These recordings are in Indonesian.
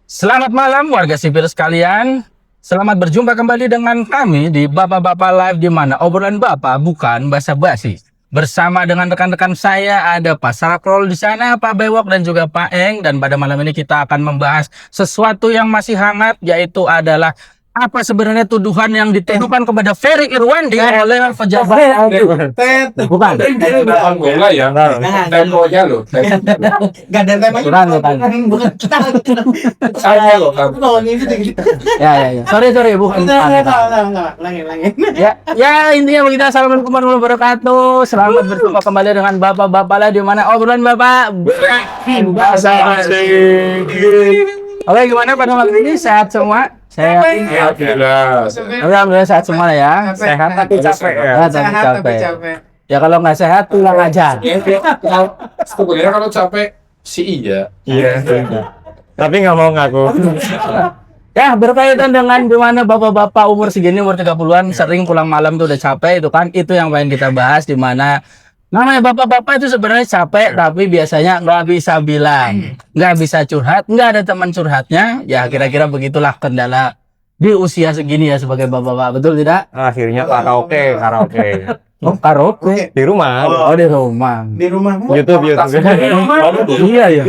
Selamat malam warga sipil sekalian. Selamat berjumpa kembali dengan kami di Bapak-Bapak Live, di mana obrolan Bapak bukan basa-basi. Bersama dengan rekan-rekan saya ada Pak Sarakrol di sana, Pak Bewok dan juga Pak Eng. Dan pada malam ini kita akan membahas sesuatu yang masih hangat, yaitu adalah apa sebenarnya tuduhan yang dituduhkan kepada Ferry Irwandi oleh pejabat. Bukan. Bola ya, temponya loh. Gak ada temanya. Bukan kita. Saya loh. Ya. Sorry, bukan. Langit. Ya, intinya begitu. Assalamualaikum warahmatullahi wabarakatuh. Selamat berjumpa kembali dengan Bapak-Bapak lah, di mana obrolan Bapak bahasa asing. Oke, gimana pada malam ini? Sehat semua? Saya Alhamdulillah sehat semua ya. Sehat tapi capek ya. Sehat tapi capek. Ya kalau nggak sehat pulang aja. Sebenarnya kalau capek sih iya. Tapi nggak mau ngaku. Ya, berkaitan dengan gimana bapak-bapak umur segini, umur 30-an sering pulang malam tuh udah capek itu kan. Itu yang pengen kita bahas, di mana namanya bapak-bapak itu sebenarnya capek tapi biasanya nggak bisa bilang, nggak bisa curhat, nggak ada teman curhatnya. Ya kira-kira begitulah kendala di usia segini ya sebagai bapak-bapak, betul tidak? Akhirnya karaoke. Oh, karaoke Di rumah. Oh, di rumah. Di rumah. YouTube. Iya ya.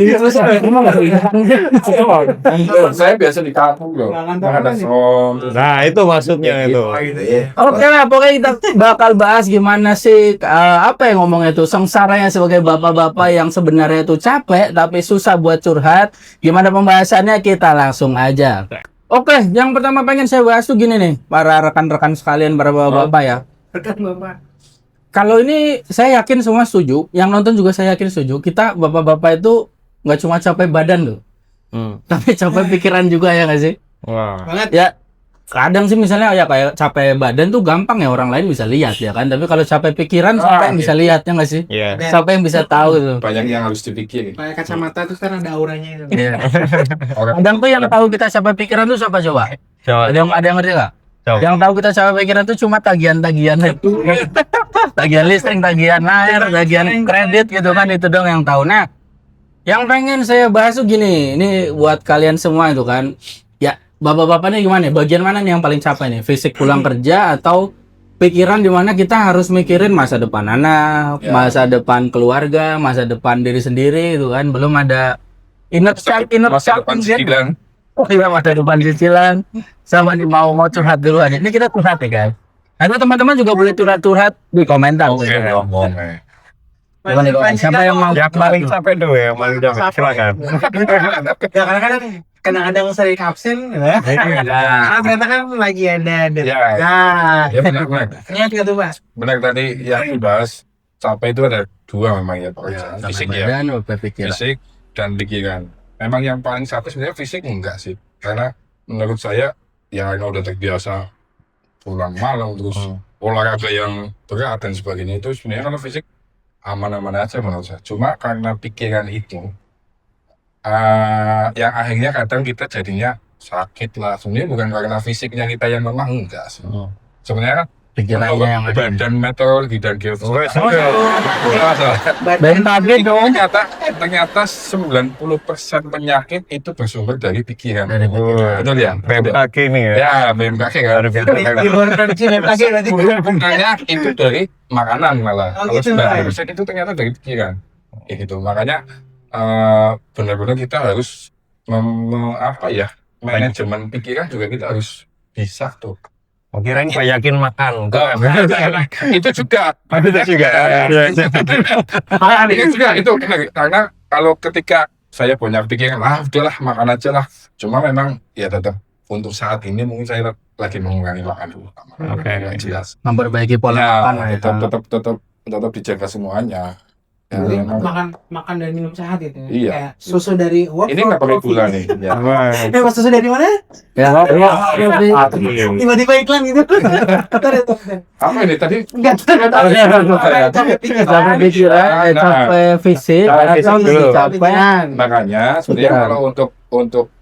Emang nggak bisa. Saya biasa di kampung loh. Nggak ada som. Nah, itu maksudnya itu. Oke lah, pokoknya kita bakal bahas gimana sih apa yang ngomongnya itu sengsaranya sebagai bapak-bapak yang sebenarnya itu capek tapi susah buat curhat. Gimana pembahasannya, kita langsung aja. Oke, yang pertama pengen saya bahas tuh gini nih, para rekan-rekan sekalian, para bapak-bapak ya. Rekan Bapak. Kalau ini saya yakin semua setuju, yang nonton juga saya yakin setuju. Kita bapak-bapak itu nggak cuma capek badan loh, tapi capek pikiran juga, ya nggak sih? Wah. Banget. Ya, kadang sih misalnya ya kayak capek badan tuh gampang ya orang lain bisa lihat ya kan. Tapi kalau capek pikiran siapa yang bisa lihat, ya nggak sih? Iya. Siapa yang bisa tahu tuh? Banyak yang harus dipikirin. Pakai kacamata tuh kan ada auranya itu. Iya. Kadang tuh yang tahu kita capek pikiran tuh siapa coba? Ada yang ngerti nggak? Yang tahu kita capek pikiran tuh cuma tagihan-tagihan itu. Tagihan listrik, tagihan air, tagihan kredit gitu kan, itu dong yang tahu. Nah, yang pengen saya bahas tuh gini, ini buat kalian semua itu kan. Ya, bapak-bapak nih gimana? Bagian mana nih yang paling capek nih? Fisik pulang kerja atau pikiran, di mana kita harus mikirin masa depan anak, masa depan keluarga, masa depan diri sendiri itu kan. Belum ada inner child Cicilan. Oh iya, masa depan cicilan. Sama nih mau curhat duluan. Ini kita curhat ya guys. Ada teman-teman juga boleh curhat di komentar. Ngomong. Gimana nih, siapa yang mau Yang paling capek tuh ya, paling capek. Silakan. Ya kadang-kadang sering absen gitu ya. Karena ternyata kan lagi ada. Ya. Nah, Ya benar. ini juga tuh Pak. Benar tadi yang dibahas capek itu ada dua memang ya pokoknya. Fisik ya. Dan pikiran. Fisik dan pikiran. Memang yang paling capek sebenarnya fisik enggak sih. Karena menurut saya yang udah terbiasa pulang malam terus olahraga yang berat dan sebagainya, itu sebenarnya kalau fisik aman-aman aja menurut saya. Cuma karena pikiran itu yang akhirnya kadang kita jadinya sakit lah. Sebenarnya bukan karena fisiknya kita yang lemah, enggak sih. Sebenarnya Pikirannya yang ada. badan meteorologi dan geofisika. BMKG dong. Ternyata 90% penyakit itu bersumber dari pikiran. Dari pikiran. Betul ya? BMKG nih ya. Ya, BMKG kan. Di luar prediksi BMKG berarti. Makanya itu dari makanan malah. Oh, Kalau gitu, 90% itu ternyata dari pikiran. Ya gitu. Makanya benar-benar kita harus manajemen pikiran juga kita harus bisa tuh. Kirain banyakin makan. Itu juga. Itu juga. Itu juga itu karena kalau ketika saya punya pikiran, udahlah makan aja lah. Cuma memang ya tetap untuk saat ini mungkin saya lagi mengurangi makan dulu. Oke. Jelas. Memperbaiki pola makan lah ya. Tetap dijaga semuanya. Ya, Jadi memang. makan dan minum sehat gitu ya. Iya. Kayak susu dari Ini nggak pakai gula nih. Ya. Mas susu dari mana? Ya, Tiba-tiba iklan gitu. Apa ini tadi? Enggak tahu. capek pikiran, capek fisik, atau dulu. capek. Makanya sebenarnya Pikiran. kalau untuk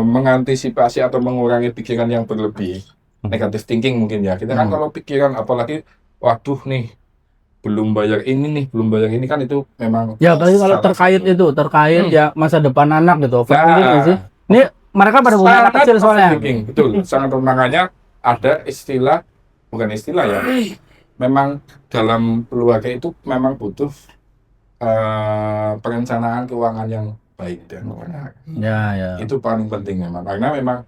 mengantisipasi atau mengurangi pikiran yang berlebih, negative thinking mungkin ya. Kita kan kalau pikiran apalagi waduh nih belum bayar ini nih, belum bayar ini kan itu memang Ya, apalagi kalau terkait ya masa depan anak gitu. Overthinking nggak sih? Ini mereka pada punya anak sangat kecil soalnya. overthinking, betul. Sangat makanya ada istilah, bukan istilah ya. Memang dalam keluarga itu memang butuh perencanaan keuangan yang baik dan benar. Ya. Itu paling penting memang. Karena memang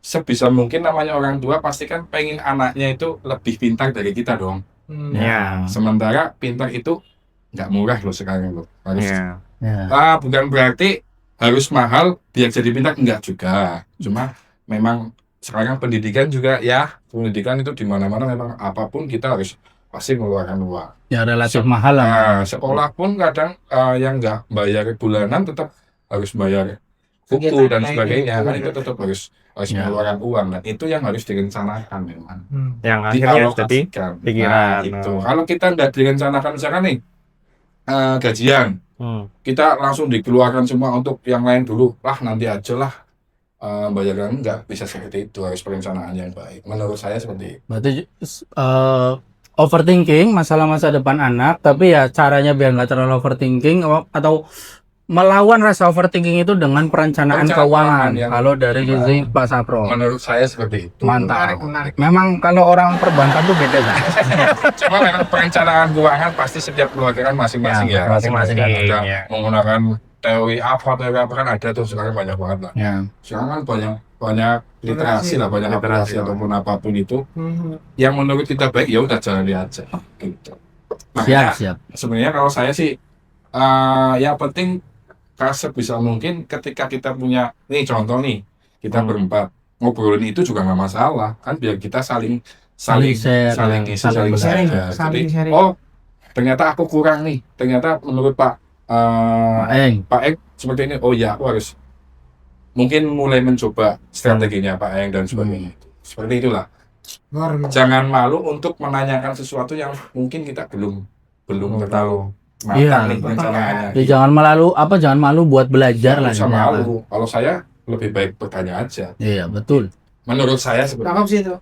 sebisa mungkin namanya orang tua pasti kan pengen anaknya itu lebih pintar dari kita dong. Ya. Sementara pintar itu nggak murah loh sekarang loh. Harus Ya. bukan berarti harus mahal biar jadi pintar, enggak juga. Cuma memang sekarang pendidikan juga ya, pendidikan itu di mana-mana memang apapun kita harus pasti mengeluarkan uang. Ya relatif mahal lah. Nah, sekolah pun kadang yang nggak bayar bulanan tetap harus bayar buku dan sebagainya. Kan itu tetap harus Ya. mengeluarkan uang, dan itu yang harus direncanakan memang. Yang akhirnya jadi Dialokasikan. pikiran. Nah, itu. Kalau kita nggak direncanakan misalkan nih gajian, kita langsung dikeluarkan semua untuk yang lain dulu. Nanti aja lah. Bayaran nggak bisa seperti itu, harus perencanaan yang baik. Menurut saya seperti itu. Berarti overthinking masalah masa depan anak, tapi ya caranya biar nggak terlalu overthinking atau melawan rasa overthinking itu dengan perencanaan keuangan. yang Kalau dari sisi Pak Sapro, Menurut saya seperti itu. mantap. Menarik. Memang kalau orang perbankan tuh beda kan? Cuma memang perencanaan keuangan pasti setiap keluarga kan masing-masing Ya, ya. masing-masing. Ada Ya. menggunakan teori apa kan ada tuh sekarang banyak banget lah. Ya. Sekarang kan banyak literasi lah, banyak Literasi. aplikasi ataupun apapun itu yang menurut kita baik, ya udah jalani aja. Gitu. Siap. Sebenarnya kalau saya sih yang penting sebisa mungkin ketika kita punya nih contoh nih, kita berempat ngobrolin itu juga nggak masalah kan, biar kita saling share, saling ya. isi, Saling saling belajar. share. Jadi, Saling sharing. oh ternyata aku kurang nih, ternyata menurut Pak Pak Eng. seperti ini, oh ya aku harus mungkin mulai mencoba strateginya Pak Eng dan sebagainya. Seperti itulah. Jangan malu untuk menanyakan sesuatu yang mungkin kita belum terlalu Iya. matang nih perencanaannya. Ya, jangan malu buat belajar lah. Jangan intinya, malu. Kalau saya lebih baik bertanya aja. Pak. Iya, betul. Menurut saya seperti Cakep sih itu.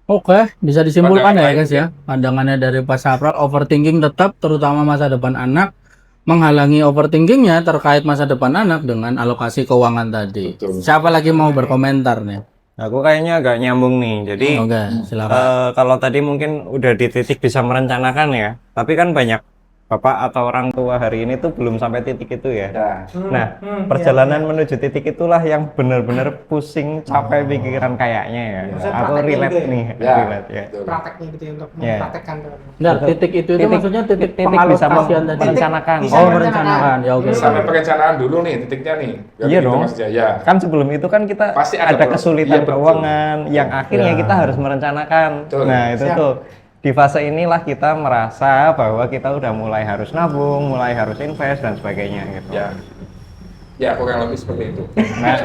Oke, bisa disimpulkan Pandangan ya guys ya. Pandangannya dari Pak Sapral, overthinking tetap terutama masa depan anak, menghalangi overthinkingnya terkait masa depan anak dengan alokasi keuangan tadi. Betul. Siapa lagi mau berkomentar nih? Aku kayaknya agak nyambung nih. Jadi Oke, silakan. kalau tadi mungkin udah di titik bisa merencanakan ya, tapi kan banyak bapak atau orang tua hari ini tuh belum sampai titik itu ya. Nah, perjalanan menuju titik itulah yang benar-benar pusing, capek pikiran kayaknya ya. Maksudnya Aku prakteknya relate gitu ya? nih, Ya. relate ya. Betul. Prakteknya gitu ya, untuk Ya. mempraktekkan tuh. Nah, titik itu maksudnya titik bisa pengalokasian tadi. merencanakan. Bisa Oh, merencanakan. merencanakan. Ya oke. Sampai perencanaan dulu nih titiknya nih. Biar Iya gitu, dong. Mas Jaya. Kan sebelum itu kan kita Pasti ada ada kesulitan iya, betul. keuangan yang akhirnya Ya. kita harus merencanakan. Betul. Nah, itu Siap. tuh di fase inilah kita merasa bahwa kita udah mulai harus nabung, mulai harus invest dan sebagainya gitu. Ya kurang lebih seperti itu. Nah,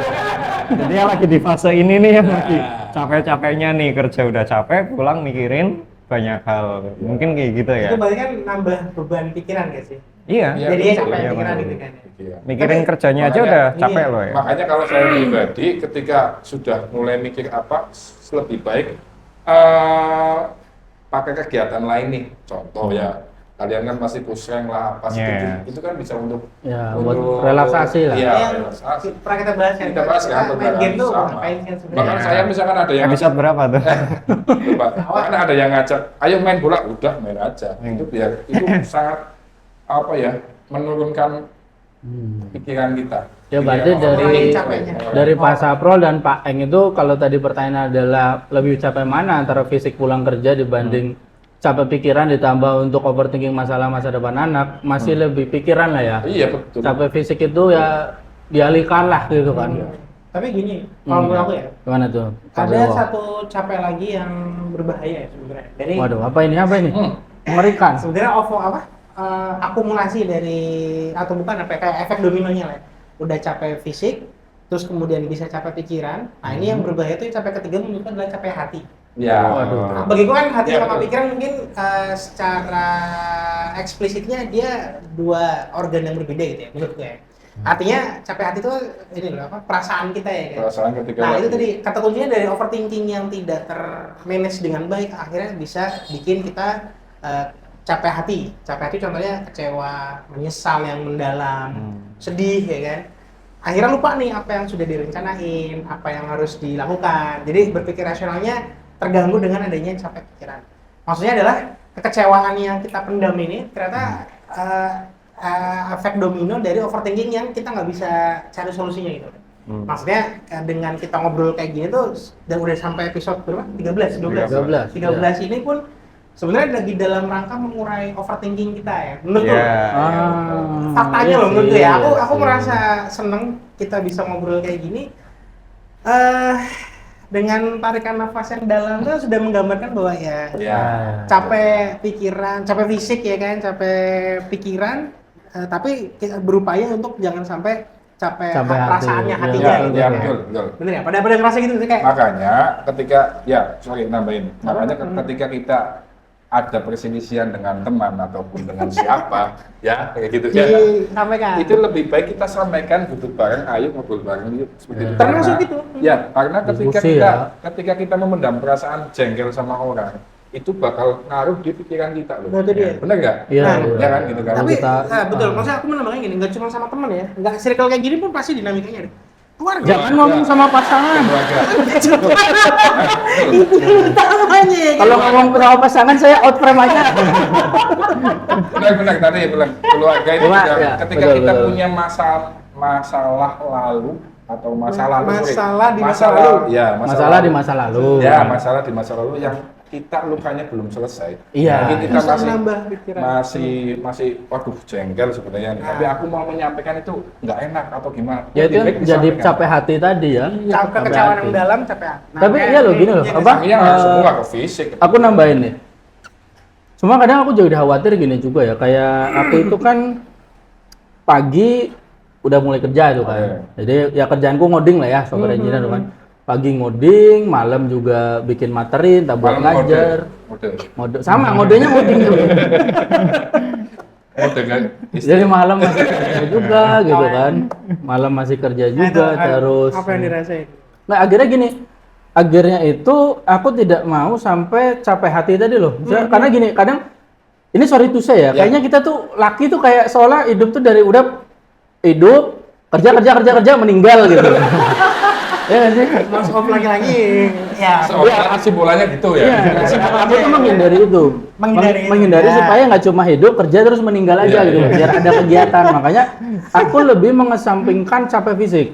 jadi yang lagi di fase ini nih yang lagi capek-capeknya nih, kerja udah capek, pulang mikirin banyak hal. Mungkin kayak gitu ya. Itu berarti kan nambah beban pikiran gak sih? Iya. Iya, Jadi betul. capek Iya, pikiran betul. gitu kan. Iya. Mikirin Tapi- kerjanya aja Makanya- udah capek iya. loh ya. Makanya kalau saya pribadi ketika sudah mulai mikir apa lebih baik pakai kegiatan lain nih. Contoh ya, kalian kan pasti pusreng lah, pasti Yeah. itu kan bisa untuk Ya, buat relaksasi lah. Iya, Yang relaksasi. pernah kita bahas kan. Kita bahas kan, main game tuh sama. ngapain kan sebenarnya. Bahkan saya misalkan ada yang Episode berapa tuh? lupa, bahkan ada yang ngajak, ayo main bola, udah main aja. Itu biar itu sangat apa ya, menurunkan pikiran kita. Ya berarti Pikiran dari Ngurangin capeknya. dari Pak Saprol dan Pak Eng itu kalau tadi pertanyaan adalah lebih capek mana antara fisik pulang kerja dibanding capek pikiran ditambah untuk overthinking masalah masa depan anak, masih lebih pikiran lah ya. Iya betul. Capek fisik itu ya dialihkan lah gitu kan. Tapi gini, kalau menurut aku ya, Gimana tuh? Pak ada Dewo? satu capek lagi yang berbahaya ya sebenarnya. Jadi Waduh, apa ini? Apa ini? Mengerikan. sebenarnya akumulasi dari atau bukan apa ya, kayak efek dominonya lah. Udah capek fisik, terus kemudian bisa capek pikiran. Nah ini yang berbahaya itu capek ketiga menurutku adalah capek hati. Ya. Waduh. Nah, bagi gue kan hati Ya, sama betul. pikiran mungkin secara eksplisitnya dia dua organ yang berbeda gitu ya menurut gue. Ya. Artinya capek hati itu ini loh apa perasaan kita ya kan. Perasaan ketika Nah lagi- itu tadi kata kuncinya dari overthinking yang tidak termanage dengan baik akhirnya bisa bikin kita capek hati contohnya kecewa, menyesal yang mendalam, sedih ya kan. Akhirnya lupa nih apa yang sudah direncanain, apa yang harus dilakukan. Jadi berpikir rasionalnya terganggu dengan adanya capek pikiran. Maksudnya adalah kekecewaan yang kita pendam ini ternyata efek domino dari overthinking yang kita nggak bisa cari solusinya gitu. Maksudnya dengan kita ngobrol kayak gini tuh dan udah sampai episode berapa? 13 ini pun sebenarnya lagi dalam rangka mengurai overthinking kita ya. Menurut lu? Faktanya loh menurut gue ya. Aku merasa seneng kita bisa ngobrol kayak gini. Dengan tarikan nafas yang dalam tuh sudah menggambarkan bahwa ya capek pikiran, capek fisik ya kan, capek pikiran, tapi kita berupaya untuk jangan sampai capek perasaannya, hatinya. Ya, betul. Bener ya? Pada ngerasa gitu sih kayak. Makanya ketika nambahin. Makanya ketika kita ada perselisihan dengan teman ataupun dengan siapa, ya kayak gitu ya. Sampaikan. Itu lebih baik kita sampaikan duduk bareng, ayo ngobrol bareng yuk seperti itu. Termasuk itu. Ya, karena Diskusi, ketika kita memendam perasaan jengkel sama orang, itu bakal ngaruh di pikiran kita loh. Betul dia. Bener nggak? Iya. Ya kan gitu kan. Tapi kita- betul, maksudnya aku menambahkan gini, nggak cuma sama teman ya, nggak circle kayak gini pun pasti dinamikanya ada. Keluarga. Jangan ngomong sama pasangan. Keluarga. Itu utamanya ya. Kalau ngomong sama pasangan saya out frame aja. Benar tadi bilang keluarga itu Cuma, juga ya, ketika betul, kita betul. punya masalah lalu atau masalah lalu. Masalah di masa lalu. Ya, Masalah di masa lalu. Ya, masalah di masa lalu yang kita lukanya belum selesai. Iya. Mungkin kita Bisa menambah pikiran. masih waduh jengkel sebenarnya. Tapi aku mau menyampaikan itu nggak enak atau gimana. Ya itu Lebih baik jadi disampaikan. capek hati tadi ya. Capek kecewaan yang dalam, capek hati. Nah, Tapi kayak iya loh gini loh, iya, apa? Iya, semua ke fisik. Aku nambahin nih. Cuma kadang aku jadi khawatir gini juga ya, kayak aku itu kan pagi udah mulai kerja itu kan. Jadi ya kerjaanku ngoding lah ya, software engineer itu kan. Pagi ngoding, malam juga bikin materi, tak buat Malam ngajar. Mode Sama, ngodenya ngoding juga. kan. Jadi malam masih kerja juga gitu kan. Malam masih kerja juga terus. apa yang dirasain? Nah akhirnya gini, akhirnya itu aku tidak mau sampai capek hati tadi loh. Karena gini, kadang ini sorry to say ya, kayaknya kita tuh laki tuh kayak seolah hidup tuh dari udah hidup kerja meninggal gitu. Ya nggak sih? Mas off lagi-lagi. Ya. Seolah kesimpulannya gitu ya. Iya, aku tuh menghindari itu. Menghindari itu. Supaya nggak cuma hidup, kerja terus meninggal aja gitu. Biar ada kegiatan. Makanya aku lebih mengesampingkan capek fisik.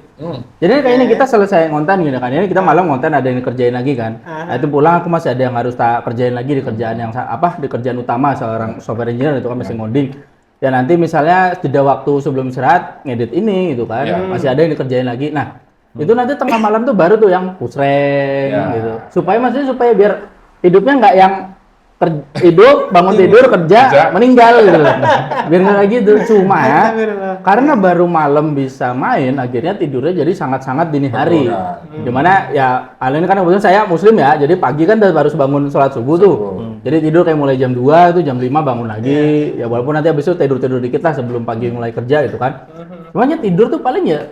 Jadi kayak ini kita selesai ngonten gitu kan. Ini kita malam ngonten ada yang dikerjain lagi kan. Nah, itu pulang aku masih ada yang harus tak kerjain lagi di kerjaan yang di kerjaan utama seorang software engineer itu kan masih ngoding. Ya nanti misalnya jeda waktu sebelum istirahat ngedit ini gitu kan. Masih ada yang dikerjain lagi. Nah, itu nanti tengah malam tuh baru tuh yang pusreng gitu. Supaya biar hidupnya nggak yang hidup, bangun tidur, kerja, meninggal gitu. Biar nggak kayak gitu. Cuma karena baru malam bisa main, akhirnya tidurnya jadi sangat-sangat dini hari. Dimana ya, ini kan kebetulan saya muslim ya, jadi pagi kan baru bangun sholat subuh tuh. Jadi tidur kayak mulai jam 2 itu jam 5 bangun lagi. Ya walaupun nanti habis itu tidur dikit lah sebelum pagi mulai kerja gitu kan. Cuman tidur tuh paling ya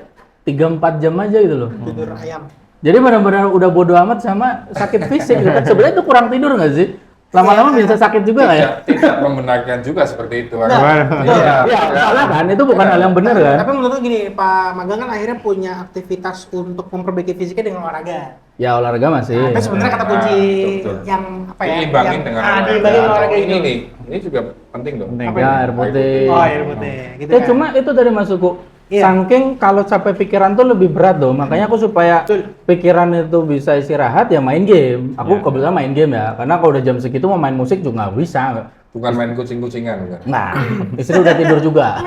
3-4 jam aja gitu loh. Tidur ayam. Jadi benar-benar udah bodo amat sama sakit fisik gitu kan. Sebenarnya itu kurang tidur nggak sih? Lama-lama bisa sakit juga nggak ya? Tidak membenarkan juga seperti itu. Iya, salah kan? Itu bukan hal yang benar kan? Tapi menurut gini, Pak Magang kan akhirnya punya aktivitas untuk memperbaiki fisiknya dengan olahraga. Ya olahraga masih. Tapi sebenarnya kata kunci betul. yang apa ya? Diimbangin dengan diimbangin dengan olahraga ini itu. nih, ini juga penting dong. Ya air putih. Oh, air putih. Gitu Ya kan. cuma itu dari masukku. Iya. Saking kalau capek pikiran tuh lebih berat loh. Makanya aku supaya pikiran itu bisa istirahat ya main game. Aku kebetulan main game ya. Karena kalau udah jam segitu mau main musik juga nggak bisa. Bukan main kucing-kucingan kan. Nah, istri udah tidur juga.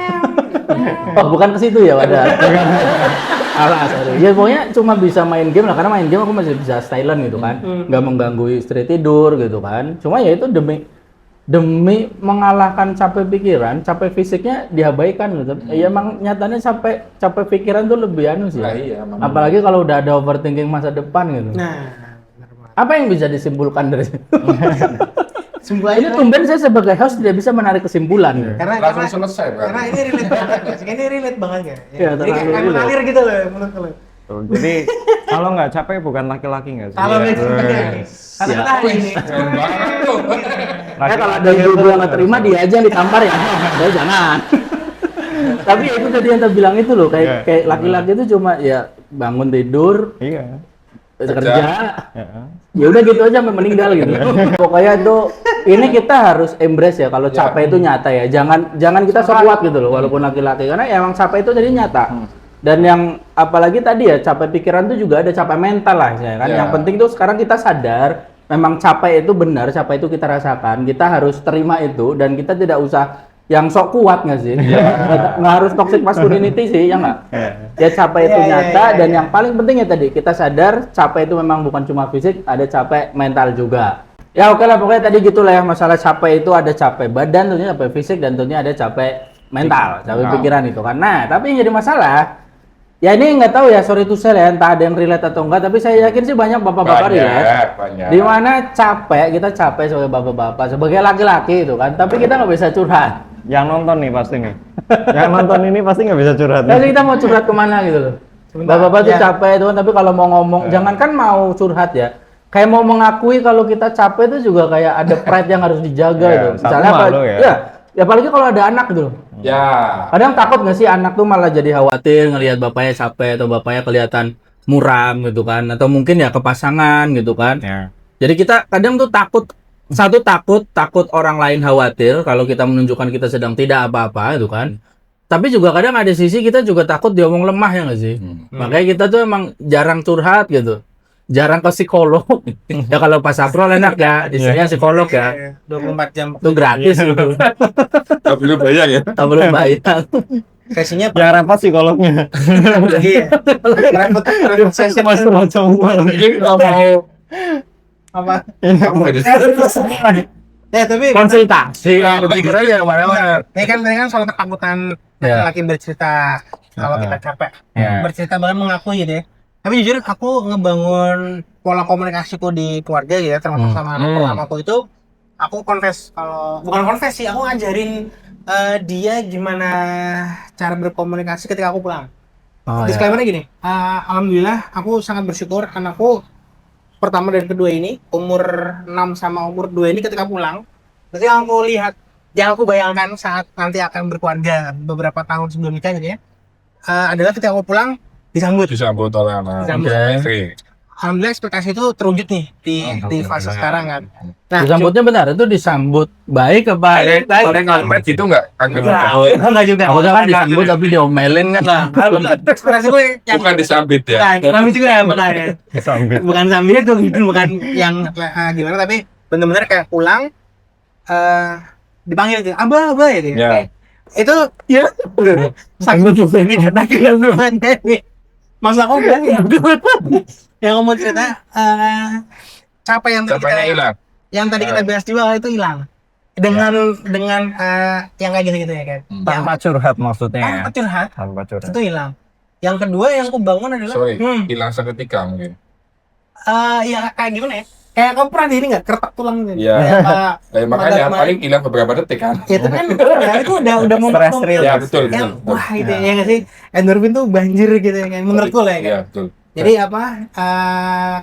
Oh, bukan ke situ ya, wadah. Alah, sorry. Ya pokoknya cuma bisa main game lah, karena main game aku masih bisa silent gitu kan. Nggak mengganggu istri tidur gitu kan. Cuma ya itu demi mengalahkan capek pikiran, capek fisiknya diabaikan gitu. Ya emang nyatanya capek pikiran tuh lebih anu sih. Nah, iya, emang. Apalagi kalau udah ada overthinking masa depan gitu. Nah, Apa yang bisa disimpulkan dari situ? Semuanya Ini tumben saya sebagai host tidak bisa menarik kesimpulan. Langsung selesai kan. karena ini relate banget ya. Ini relate banget ya. Iya, Jadi kayak terlalu relate. ngalir gitu loh menurut lo. Jadi kalau nggak capek bukan laki-laki nggak sih? Kalau Iya. kata-kata hari ini. Keren banget tuh. kalau ada ibu yang nggak terima dia aja yang ditampar ya, saya jangan. Tapi ya itu tadi yang saya bilang itu loh, kayak laki-laki itu cuma ya bangun tidur, Iya. kerja, Ya. ya udah gitu aja sampai meninggal gitu. Pokoknya itu ini kita harus embrace ya kalau capek itu nyata ya. Jangan kita sok kuat gitu loh walaupun laki-laki karena ya emang capek itu jadi nyata. Dan yang apalagi tadi ya capek pikiran itu juga ada capek mental lah ya kan. Yang penting tuh sekarang kita sadar memang capek itu benar, capek itu kita rasakan. Kita harus terima itu dan kita tidak usah yang sok kuat nggak sih? Nggak harus toxic masculinity sih, ya nggak? Ya capek itu nyata dan yang paling penting ya tadi kita sadar capek itu memang bukan cuma fisik, ada capek mental juga. Ya oke lah pokoknya tadi gitulah ya masalah capek itu ada capek badan, tentunya capek fisik dan tentunya ada capek mental, capek pikiran itu kan. Nah tapi yang jadi masalah ya ini nggak tahu ya sorry to say ya entah ada yang relate atau enggak tapi saya yakin sih banyak bapak-bapak relate. Di mana kita capek sebagai bapak-bapak, sebagai laki-laki itu kan, tapi kita nggak bisa curhat. Yang nonton nih pasti nih. Yang nonton ini pasti nggak bisa curhat. Jadi kita mau curhat kemana gitu loh. Bapak-bapak tuh capek itu kan, tapi kalau mau ngomong, jangankan mau curhat ya, kayak mau mengakui kalau kita capek itu juga kayak ada pride yang harus dijaga gitu. Misalnya apa? Ya apalagi kalau ada anak gitu loh. Ya. Kadang takut nggak sih anak tuh malah jadi khawatir ngelihat bapaknya capek atau bapaknya kelihatan muram gitu kan, atau mungkin ya ke pasangan gitu kan. Jadi kita kadang tuh takut orang lain khawatir kalau kita menunjukkan kita sedang tidak apa-apa itu kan. Tapi juga kadang ada sisi kita juga takut diomong lemah ya nggak sih. Makanya kita tuh emang jarang curhat gitu, jarang ke psikolog. Ya kalau pas April enak ya, istrinya psikolog ya. 24 jam. Itu gratis gitu. Tak perlu bayar ya. Tak boleh bayar. Sesinya Yang repot psikolognya. iya. Repot sesi Macam-macam. Mungkin mau apa? apa itu? Tapi Konsultasi. Pikir aja mana-mana. ini kan soal ketakutan laki-laki bercerita kalau kita capek. Bercerita bahkan mengakui gitu ya. Tapi jujur aku ngebangun pola komunikasiku di keluarga ya, termasuk sama anak aku itu, aku bukan confess sih, aku ngajarin dia gimana cara berkomunikasi ketika aku pulang. Disclaimer-nya gini, alhamdulillah aku sangat bersyukur anakku pertama dan kedua ini, umur 6 sama umur 2 ini ketika pulang, berarti yang aku lihat, yang aku bayangkan saat nanti akan berkeluarga beberapa tahun sebelum nikah gitu ya, adalah ketika aku pulang disambut oleh anak. Istri. Alhamdulillah ekspektasi itu terwujud nih di fase sekarang kan. Nah, disambutnya benar, itu disambut baik apa? Paling ngalamat itu enggak enggak juga. Aku kan disambut tapi diomelin kan. Nah, ekspresi gue yang bukan disambit ya. Kami juga ya makanya. Bukan sambil itu bukan yang gimana tapi benar-benar kayak pulang dipanggil gitu. Abah ya gitu. Itu ya sangat ini Mas aku bilang yang ngomong cerita capek yang tadi kita bahas di bawah itu hilang dengan yang kayak gitu ya kan Tanpa curhat maksudnya. tanpa curhat itu hilang. Yang kedua yang aku bangun adalah hilang seketika mungkin ya kayak gimana ya, kayak kamu pernah ini nggak kertak tulang gitu ya makanya paling hilang beberapa detik kan itu kan itu udah mau stress real ya betul wah gitu ya nggak sih, endorfin tuh banjir gitu ya kan menurutku lah ya kan. Betul. Jadi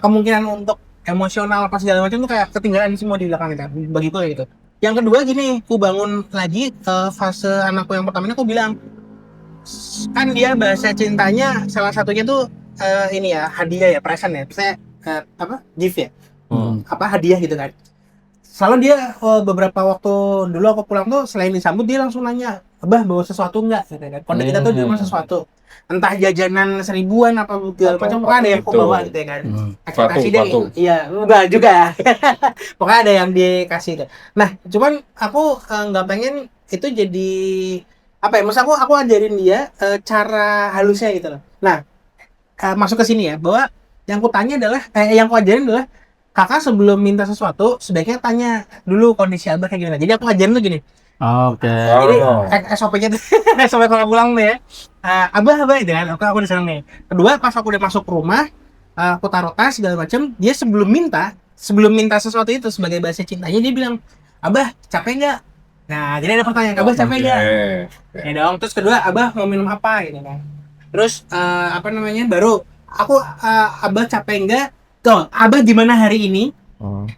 kemungkinan untuk emosional pas segala macam tuh kayak ketinggalan semua di belakang kita bagiku gitu. Yang kedua gini, aku bangun lagi fase anakku yang pertama ini, aku bilang kan dia bahasa cintanya salah satunya tuh ini ya hadiah ya, present ya, saya gift ya, hadiah gitu kan. Selalu dia beberapa waktu dulu aku pulang tuh selain disambut dia langsung nanya, Abah bawa sesuatu nggak? Gitu kan. Kode kita tuh di rumah sesuatu. Entah jajanan 1000-an apa segala macam, pokoknya ada yang aku bawa gitu ya kan. Ekspektasi dia, iya, enggak juga. Pokoknya ada yang dikasih gitu. Nah, cuman aku nggak pengen itu jadi apa ya? Maksud aku ajarin dia cara halusnya gitu loh. Nah, masuk ke sini ya, bahwa yang aku tanya adalah, yang aku ajarin adalah kakak sebelum minta sesuatu sebaiknya tanya dulu kondisi Abah kayak gimana. Jadi aku ajarin tuh gini. Oke. Jadi SOP-nya tuh SOP kalau pulang nih ya. Abah itu kan. Aku di sana nih. Kedua, pas aku udah masuk ke rumah, aku taruh tas segala macam, dia sebelum minta sesuatu itu sebagai bahasa cintanya dia bilang, "Abah, capek enggak?" Nah, jadi ada pertanyaan, "Abah capek enggak?" Ya dong. Terus kedua, "Abah mau minum apa?" gitu kan. Terus baru aku Abah capek enggak? Tuh, Abah gimana hari ini?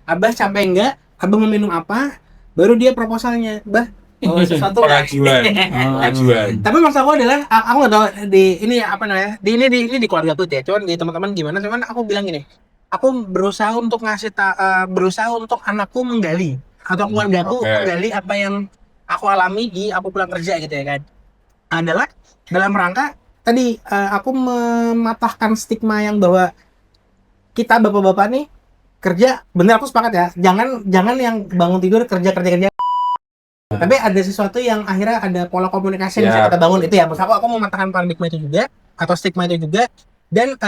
Abah capek enggak? Abah mau minum apa? baru dia proposalnya, bah. Oh, sesuatu. Pengajuan. Pengajuan. Tapi maksud aku adalah aku nggak tahu di ini apa namanya di keluarga aku ya, cuman di teman-teman gimana, cuman aku bilang gini, aku berusaha untuk berusaha untuk anakku menggali atau keluargaku menggali apa yang aku alami di aku pulang kerja gitu ya kan, adalah dalam rangka tadi aku mematahkan stigma yang bahwa kita bapak-bapak nih kerja, bener aku sepakat ya, jangan yang bangun tidur kerja tapi ada sesuatu yang akhirnya ada pola komunikasi yang bisa kita bangun itu ya. Maksud aku mau mematahkan paradigma itu juga atau stigma itu juga, dan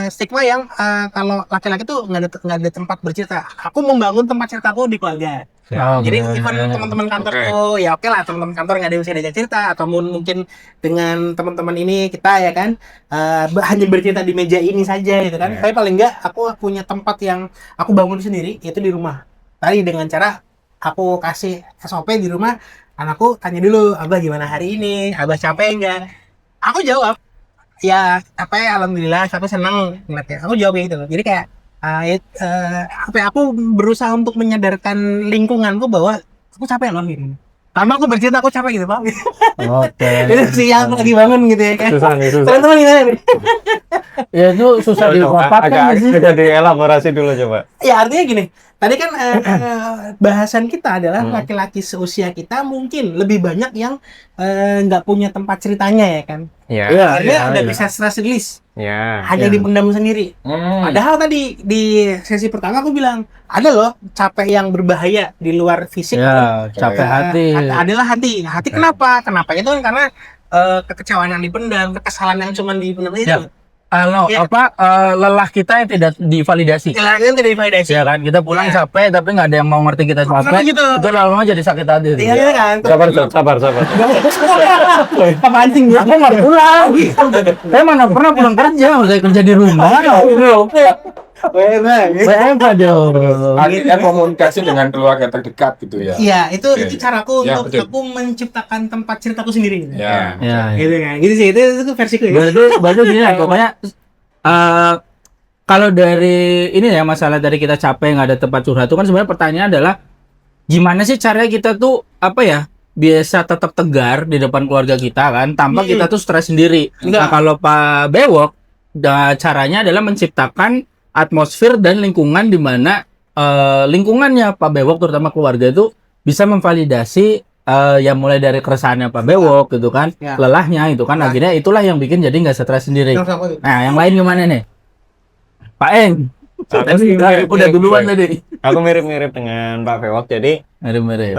stigma yang kalau laki-laki tuh nggak ada tempat bercerita. Aku membangun tempat ceritaku di keluarga. Jadi even teman-teman kantorku ya oke lah, teman-teman kantor nggak ada yang bisa diajak cerita, atau mungkin dengan teman-teman ini kita ya kan hanya bercerita di meja ini saja gitu kan. Tapi paling nggak aku punya tempat yang aku bangun sendiri, yaitu di rumah. Tadi dengan cara aku kasih SOP di rumah, anakku tanya dulu, Abah gimana hari ini? Abah capek enggak? Aku jawab, ya apa ya, alhamdulillah, aku senang ngeliatnya. Aku jawab gitu loh. Jadi kayak apa ya, aku berusaha untuk menyadarkan lingkunganku bahwa aku capek loh gitu. Tanpa aku bercerita aku capek gitu, Pak. Oke. Itu sih yang aku lagi bangun gitu ya kan. Susah nih, susah. Teman-teman gimana nih? Ya itu susah dimanfaatkan sih. Agak dielaborasi dulu coba. Ya artinya gini, tadi kan bahasan kita adalah laki-laki seusia kita mungkin lebih banyak yang nggak punya tempat ceritanya ya kan. Iya. Akhirnya udah bisa stress release, hanya dipendam sendiri. Padahal tadi di sesi pertama aku bilang ada loh capek yang berbahaya di luar fisik. Ya, capek hati. Adalah hati. Hati kenapa? Kenapa itu kan karena kekecewaan yang dipendam, kekesalan yang cuma dipendam itu. Ya. Lelah kita yang tidak divalidasi. Lelah yang tidak divalidasi. Ya kan, kita pulang capek tapi nggak ada yang mau ngerti kita capek. Gitu. Itu lama-lama jadi sakit hati. Iya kan. Sabar. Apa anjing? Aku nggak pulang. Saya mana pernah pulang kerja, saya kerja di rumah. Saya dong. Akhirnya komunikasi dengan keluarga terdekat gitu ya. Iya, itu caraku Ya, untuk betul. aku menciptakan tempat ceritaku sendiri. Gitu. Ya. Gitu kan. Gitu sih, itu versiku ya. Berarti gini ya, pokoknya kalau dari ini ya, masalah dari kita capek nggak ada tempat curhat itu kan sebenarnya pertanyaan adalah gimana sih caranya kita tuh apa ya biasa tetap tegar di depan keluarga kita kan tanpa kita tuh stres sendiri. Nah kalau Pak Bewok caranya adalah menciptakan atmosfer dan lingkungan di mana lingkungannya Pak Bewok terutama keluarga itu bisa memvalidasi yang mulai dari keresahannya Pak Bewok gitu kan, lelahnya itu kan, akhirnya itulah yang bikin jadi nggak stres sendiri. Nah yang lain gimana nih Pak Eng? Tadi udah duluan tadi. Aku mirip-mirip dengan Pak Bewok, jadi Mirip-mirip.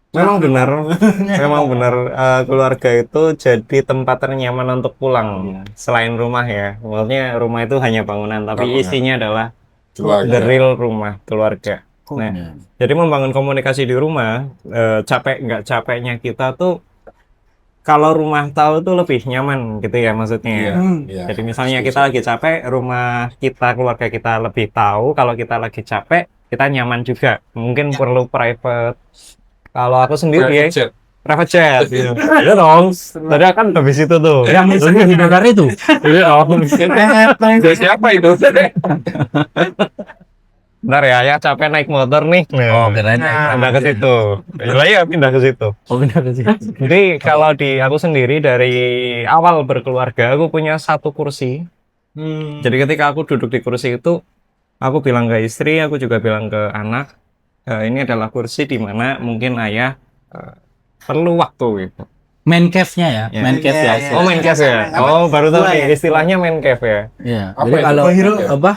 memang benar keluarga itu jadi tempat ternyaman untuk pulang selain rumah ya. Maksudnya rumah itu hanya bangunan, tapi isinya adalah the real rumah keluarga. Nah, jadi membangun komunikasi di rumah, capek nggak capeknya kita tuh kalau rumah tahu tuh lebih nyaman gitu ya maksudnya. Jadi misalnya kita lagi capek, rumah kita, keluarga kita lebih tahu kalau kita lagi capek, kita nyaman juga. Mungkin perlu private. Kalau aku sendiri ya, private jet gitu. Iya dong. Tadi kan habis itu tuh. Yang misalnya di negara itu. Siapa itu? Bentar ya capek naik motor nih. Oh, keren. Pindah ke situ. Ya pindah ke situ. Oh, pindah ke situ. Jadi kalau di aku sendiri dari awal berkeluarga aku punya satu kursi. Jadi ketika aku duduk di kursi itu, aku bilang ke istri, aku juga bilang ke anak, ini adalah kursi di mana mungkin ayah perlu waktu gitu. Main cave-nya ya, main cave ya. Oh main cave ya. Oh baru tahu nih istilahnya main cave ya. Iya. Apa Jadi itu? kalau Hero? apa?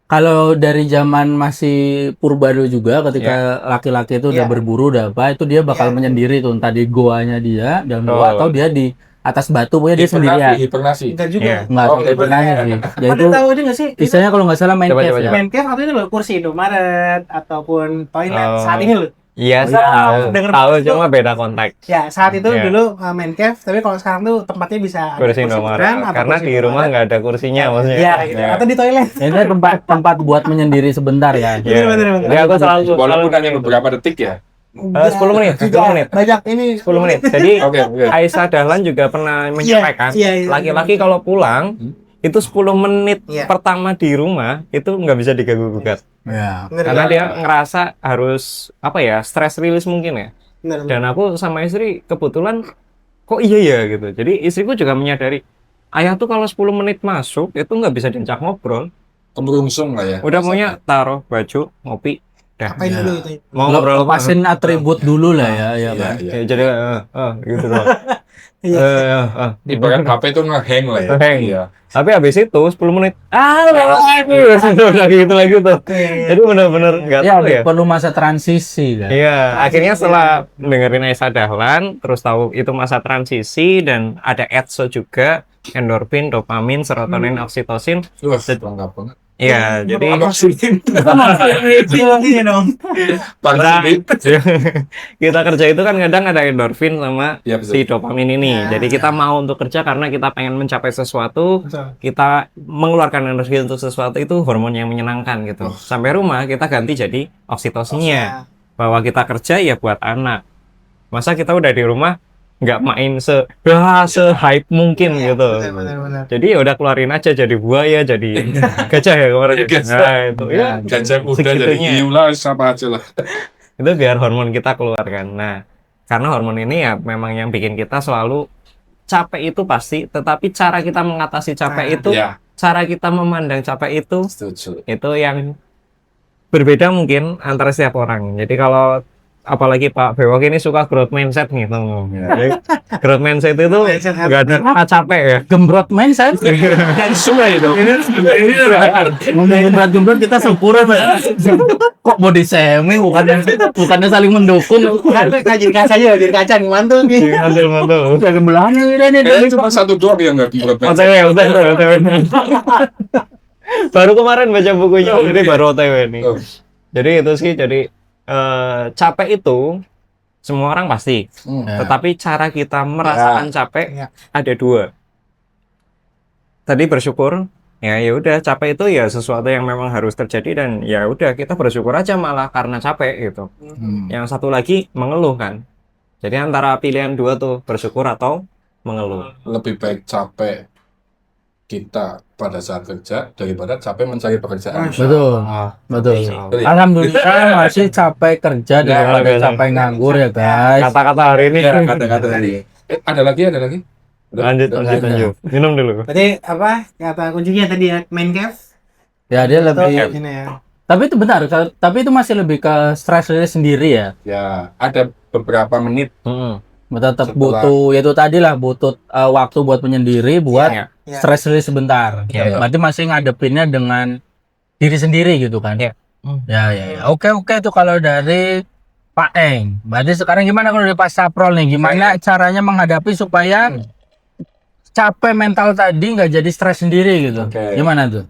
Kalau dari zaman masih purba dulu juga, ketika laki-laki itu udah berburu, udah apa, itu dia bakal menyendiri tuh, entah di goanya dia, dalam goa, atau dia di atas batu, pokoknya dia sendirian. Hibernasi. Enggak juga. Nggak, hibernasi sih. Ya Pada itu, tahu aja nggak sih? istilahnya kalau nggak salah main Coba, cave coba, ya. Main cave atau itu loh kursi Indomaret ataupun toilet Oh. saat ini loh. Iya, Tahu, denger tahu itu. cuma beda konteks. Ya saat itu Iya. dulu main cave, tapi kalau sekarang tuh tempatnya bisa ada Kursi Indomaret. beneran atau Karena kursi di rumah Indomaret. nggak ada kursinya maksudnya. Iya, gitu. Atau di toilet. Ini tempat buat menyendiri sebentar ya. Iya. Bener. Jadi aku selalu Walaupun hanya beberapa detik ya. 10 menit, 10 menit. Banyak ini 10 menit. Jadi Oke. Aisyah Dahlan juga pernah menyampaikan iya. laki-laki kalau pulang itu 10 menit Iya. pertama di rumah itu nggak bisa diganggu gugat. Ya. Bener, Karena bener, dia ngerasa harus apa ya, stress release mungkin ya. bener, bener. Dan aku sama istri kebetulan kok iya ya gitu. Jadi istriku juga menyadari ayah tuh kalau 10 menit masuk itu nggak bisa diajak ngobrol. Keberungsung lah ya. Udah maunya taruh baju, ngopi, dah. Apain Iya. dulu itu? Mau Lo ngobrol apa? lepasin atribut dulu lah ya, ya Iya, kan. iya. Ya, jadi gitu doang. Iya. Ibarat HP itu nge-hang lah ya. Nge-hang. Iya. Tapi habis itu 10 menit udah gitu lagi tuh. Jadi benar-benar nggak Ya, tahu ya. perlu masa transisi kan. Iya, akhirnya setelah dengerin Esa Dahlan, terus tahu itu masa transisi dan ada EDSO juga, endorfin, dopamin, serotonin, oksitosin. Wah, lengkap banget. Iya, jadi Apa sih? Iya dong. Pangsit. kita kerja itu kan kadang ada endorfin sama Iya, betul. si dopamin ini. Ya. Jadi kita mau untuk kerja karena kita pengen mencapai sesuatu, Betul. kita mengeluarkan energi untuk sesuatu itu hormon yang menyenangkan gitu. Sampai rumah kita ganti jadi oksitosinnya. Bahwa kita kerja ya buat anak. Masa kita udah di rumah nggak main se-hype mungkin Iya, gitu. benar. Jadi ya udah keluarin aja jadi buaya, jadi gajah ya kemarin. Gajah. Nah, itu ya. Gajah muda jadi Segitunya. hiu lah, sama aja lah. Itu biar hormon kita keluarkan. Nah, karena hormon ini ya memang yang bikin kita selalu capek itu pasti, tetapi cara kita mengatasi capek itu, Iya, cara kita memandang capek setuju. itu yang berbeda mungkin antara setiap orang. Jadi kalau apalagi Pak Bewok ini suka growth mindset nih, teman. Jadi, growth mindset itu Mindset apa? nggak ada kata capek ya. Gembrot main saya. Dan sungai itu. Ngomongin gembrot kita sempurna. Kok body shaming bukannya saling mendukung. Kan jadi kaca aja, jadi kaca nih mantul nih. Mantul. Udah belahnya ini Kayaknya cuma satu doang yang nggak menurut OTW. Baru kemarin baca bukunya, jadi baru OTW nih. Oh. Jadi itu sih, jadi capek itu semua orang pasti. Ya. Tetapi cara kita merasakan capek Ya. ada dua. Tadi bersyukur, ya udah capek itu ya sesuatu yang memang harus terjadi dan ya udah kita bersyukur aja malah karena capek gitu. Yang satu lagi mengeluh kan. Jadi antara pilihan dua tuh bersyukur atau mengeluh. Lebih baik capek kita pada saat kerja daripada capek mencari pekerjaan. Betul. Betul. Alhamdulillah masih capek kerja daripada alhamdulillah. capek nganggur ya guys. Kata-kata hari ini. Ya, kata-kata tadi. Ada lagi? Udah? Lanjut. Minum dulu. Berarti apa kata kuncinya tadi ya, main cave? Ya dia lebih. Ini ya. Tapi itu benar. Tapi itu masih lebih ke stress release sendiri ya. Ya, ada beberapa menit. Tetap Setelah- butuh itu tadi lah butuh waktu buat menyendiri buat Iya. Ya. stress release sebentar. Iya. Berarti masih ngadepinnya dengan diri sendiri gitu kan. Iya. Ya. Oke itu kalau dari Pak Eng. Berarti sekarang gimana kalau dari Pak Saprol nih? Gimana caranya menghadapi supaya capek mental tadi nggak jadi stres sendiri gitu? Oke. Gimana tuh?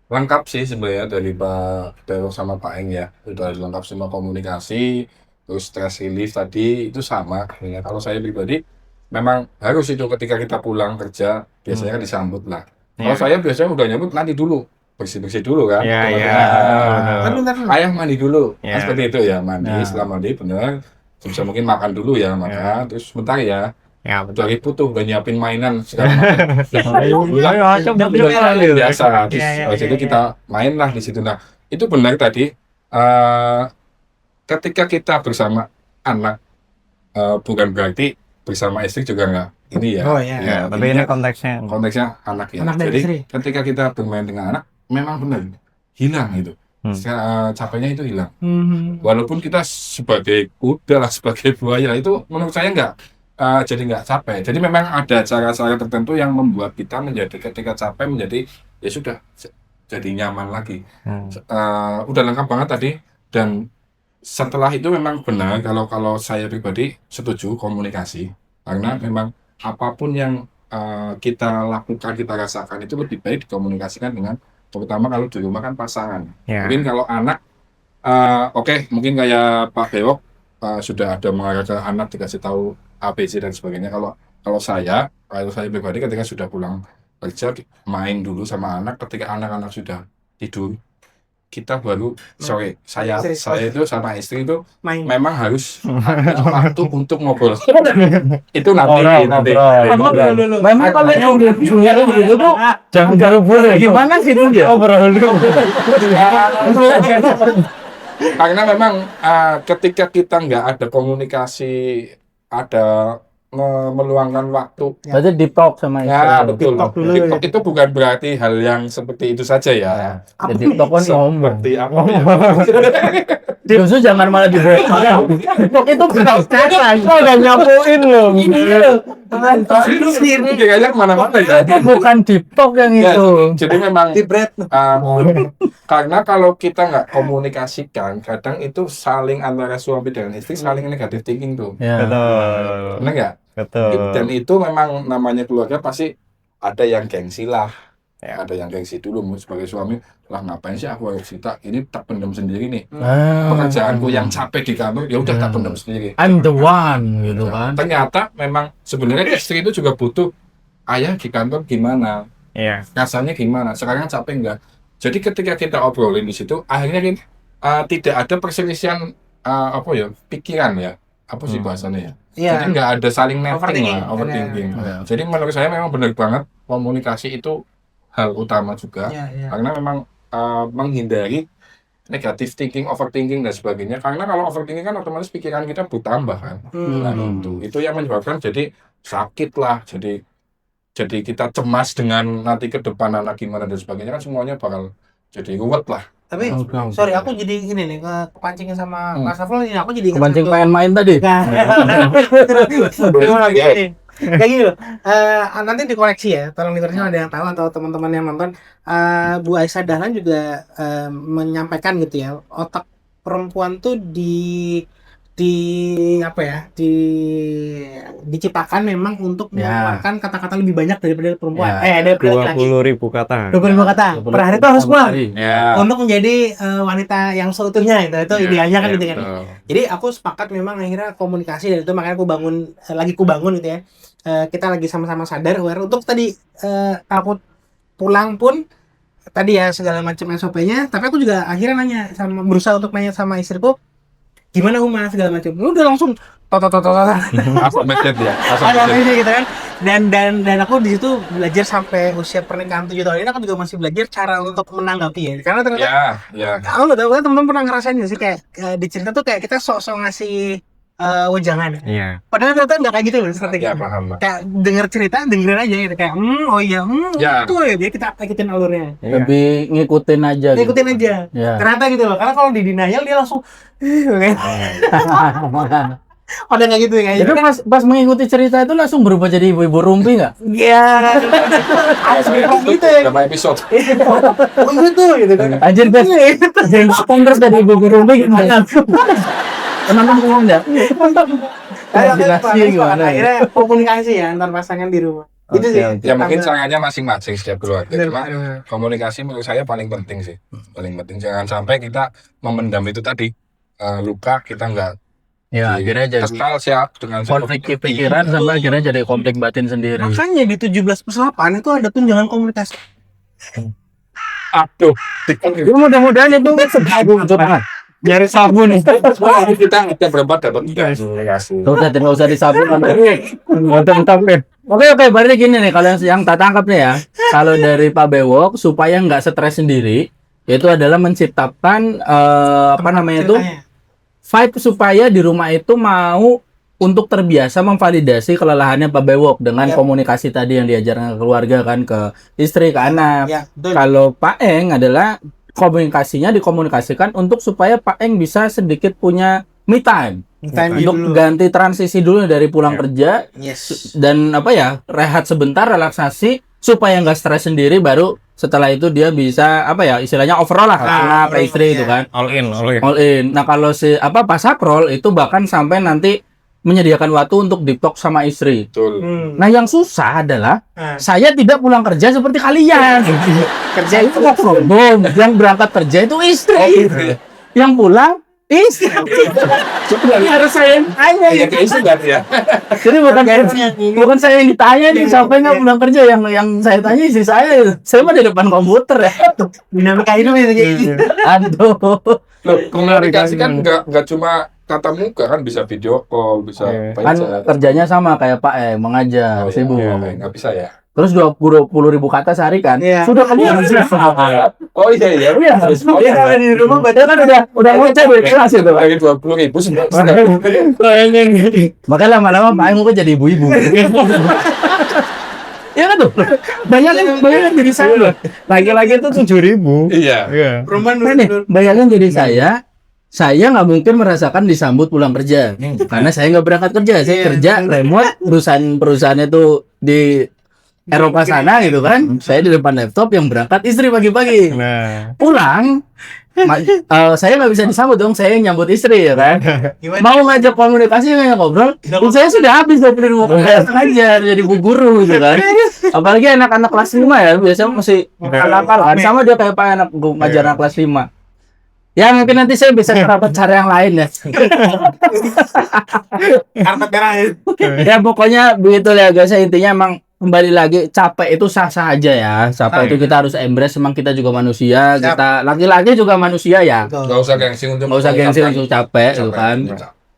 Lengkap sih sebenarnya dari Pak Bewok sama Pak Eng ya. Udah lengkap semua komunikasi, terus stress relief tadi itu sama. Ya, kalau saya pribadi memang harus itu ketika kita pulang kerja biasanya kan disambut lah. Kalau saya biasanya udah nyambut nanti dulu, bersih-bersih dulu kan. Iya, Teman-teman. iya. Bentar. Ayah mandi dulu, Ya. kan seperti itu ya, mandi. Ya. Setelah mandi bener, bisa mungkin makan dulu ya, makan, terus sebentar ya. Ya, betul. Udah ribut tuh, udah nyiapin mainan segala macam. Biasa. Terus habis itu kita main lah di situ. Nah, itu benar tadi. Ketika kita bersama anak, bukan berarti bersama istri juga nggak ini ya. Oh, iya. Ya, tapi ini konteksnya anak ya. Anak dan Jadi istri. ketika kita bermain dengan anak, memang benar hilang itu. Capeknya itu hilang. Walaupun kita sebagai kuda lah, sebagai buaya itu menurut saya nggak jadi nggak capek. Jadi memang ada cara-cara tertentu yang membuat kita menjadi ketika capek menjadi ya sudah jadi nyaman lagi. Udah lengkap banget tadi dan setelah itu memang benar kalau saya pribadi setuju komunikasi karena memang apapun yang kita lakukan kita rasakan itu lebih baik dikomunikasikan dengan terutama kalau di rumah kan pasangan. Ya. Mungkin kalau anak oke, mungkin kayak Pak Bewok sudah ada mengarah ke anak dikasih tahu ABC dan sebagainya. Kalau saya pribadi ketika sudah pulang kerja main dulu sama anak ketika anak-anak sudah tidur kita baru saya itu sama istri itu Main. memang harus ada waktu untuk ngobrol. Itu nanti. Memang kalau yang junior gitu tuh jangan gabur gimana sih tuh dia? Karena memang ketika kita nggak ada komunikasi, ada meluangkan waktu. Berarti deep talk sama Ya, istri. betul. TikTok dulu TikTok itu bukan berarti hal yang seperti itu saja ya. Jadi TikTok kan ngomong. Seperti apa ya? Justru jangan malah di TikTok itu benar-benar Udah nyapuin loh. Kayaknya kemana-mana ya. bukan deep talk yang Ya, itu. jadi memang Di bread. karena kalau kita nggak komunikasikan, kadang itu saling antara suami dan istri saling negatif thinking tuh. Ya. Betul. Benar nggak? Betul. Dan itu memang namanya keluarga pasti ada yang gengsi lah. Ya, ada yang gengsi dulu sebagai suami, lah ngapain sih aku harus cerita, ini tak pendam sendiri nih. Pekerjaanku yang capek di kantor, ya udah tak pendam sendiri. I'm the one gitu kan. Ternyata memang sebenarnya istri itu juga butuh, ayah di kantor gimana, Iya. rasanya gimana, sekarang capek enggak. Jadi ketika kita obrolin di situ, akhirnya tidak ada perselisihan pikiran ya, apa sih bahasanya ya. Iya. Jadi nggak ada saling netting lah, Overthinking. overthinking. Ada. Jadi menurut saya memang benar banget komunikasi itu hal utama juga, Iya. karena memang menghindari negatif thinking, overthinking dan sebagainya. Karena kalau overthinking kan otomatis pikiran kita bertambah kan. Nah itu yang menyebabkan jadi sakit lah, jadi kita cemas dengan nanti ke depan anak gimana dan sebagainya, kan semuanya bakal jadi ruwet lah. Tapi sorry, aku jadi gini nih, kepancingin sama Mas Safrul ini, aku jadi ingat Kepancing satu- pengen main tadi. Kayak gini loh. Nanti dikoreksi ya, tolong dikoreksi kalau ada yang tahu atau teman-teman yang nonton. Bu Aisyah Dahlan juga menyampaikan gitu ya, otak perempuan tuh diciptakan memang untuk mengeluarkan kata-kata lebih banyak daripada perempuan. Daripada laki-laki. 20.000 kata. 20.000 kata per hari itu harus keluar Ya. untuk menjadi wanita yang seutuhnya itu idealnya kan gitu kan. betul. Jadi aku sepakat memang akhirnya komunikasi, dan itu makanya aku bangun gitu ya. Kita lagi sama-sama sadar aware untuk tadi takut pulang pun tadi ya segala macam SOP-nya, tapi aku juga akhirnya berusaha untuk nanya sama istriku gimana Uma segala macam. Udah langsung Asal mecet ya. ada gitu kan. Dan aku di situ belajar sampai usia pernikahan 7 tahun ini, aku juga masih belajar cara untuk menanggapi ya. Karena ternyata Ya. aku nggak tahu teman-teman pernah ngerasain nggak sih kayak di cerita tuh kayak kita sok-sok ngasih wejangan. Iya. Padahal ternyata nggak kayak gitu loh seperti Ya paham. kayak denger cerita dengerin aja gitu kayak Ya. itu ya dia kita ikutin alurnya, Lebih ngikutin aja. gitu. ikutin aja Ya. ternyata gitu loh. Karena kalau di denial dia langsung kayak ada nggak gitu ya Itu pas mengikuti cerita itu langsung berubah jadi ibu-ibu rumpi nggak? ya ada seperti gitu ya Berapa episode? gitu kan. Anjir guys, jadi sponsor dari ibu-ibu rumpi gimana? Penonton ngomong nggak? Jelasin gimana? Akhirnya komunikasi ya antar pasangan di rumah. Gitu sih. Oke. Ya mungkin caranya masing-masing setiap keluarga. Bener, Cuma bener. komunikasi menurut saya paling penting sih. Paling penting, jangan sampai kita memendam itu tadi, luka kita nggak Ya, akhirnya jadi kesal siap dengan konflik pikiran sampai akhirnya jadi konflik batin sendiri. Makanya di 17+8 itu ada tunjangan komunikasi. Aduh, Mudah-mudahan itu sabun untuk nyari sabun nih. kita berempat dapat komunikasi. Nggak usah disabun. Mantap ya. Oke, berarti gini nih, kalau yang tak tangkap nih ya, kalau dari Pak Bewok supaya nggak stres sendiri, itu adalah menciptakan vibe supaya di rumah itu mau untuk terbiasa memvalidasi kelelahannya Pak Bewok dengan komunikasi tadi yang diajarkan ke keluarga kan, ke istri, ke anak. Ya, betul. Kalau Pak Eng adalah komunikasinya dikomunikasikan untuk supaya Pak Eng bisa sedikit punya me time. Untuk ganti transisi dulu dari pulang kerja Yes. dan rehat sebentar, relaksasi supaya nggak stres sendiri, baru setelah itu dia bisa istilahnya overall lah anak ke istri itu kan All in. all in. Nah kalau Pak Sakrol itu bahkan sampai nanti menyediakan waktu untuk deep talk sama istri. Betul. Nah yang susah adalah saya tidak pulang kerja seperti kalian. Kerja itu work from home, yang berangkat kerja itu istri, yang pulang Ini harus saya yang tanya. Iya, kayak itu berarti ya. Jadi bukan saya yang ditanya nih, siapa yang nggak pulang kerja, yang saya tanya istri saya. Saya mah di depan komputer ya. Dinamika hidup itu jadi. Aduh. Loh, komunikasi kan nggak cuma tatap muka kan, bisa video call, bisa apa Kan aja. kerjanya sama kayak Pak mengajar, sibuk. Nggak bisa ya. Terus 20.000 ribu kata sehari kan? Iya. Sudah keluar. Oh iya iya. Iya. Oh Iya, iya. di rumah baca kan udah ngoceh kelas itu. Lagi 20.000 sudah. Makanya lama-lama Pak Eng kok jadi ibu-ibu. Iya kan tuh. Bayangin jadi saya loh. Lagi-lagi itu 7.000. Iya. Perumahan Nah, nih, bayangin jadi saya nggak mungkin merasakan disambut pulang kerja karena saya nggak berangkat kerja, saya kerja remote, perusahaannya tuh di Eropa sana gitu kan, saya di depan laptop, yang berangkat istri pagi-pagi, Nah, pulang saya nggak bisa disambut dong, saya yang nyambut istri ya kan, Gimana? mau ngajak komunikasi ngajak ngobrol, saya sudah habis 25 menit ngajar jadi bu guru gitu kan, apalagi anak-anak kelas 5 ya, biasanya masih nakal kan, sama dia kayak Pak anak ngajar anak kelas 5. Ya mungkin nanti saya bisa dapat cara yang lain ya. Karpet merah ya. Ya pokoknya begitu ya guys. Intinya emang kembali lagi capek itu sah-sah aja ya. Capek itu kita harus embrace. Emang kita juga manusia. Siap. Kita laki-laki juga manusia ya. Nggak usah gengsi untuk Capek gitu kan.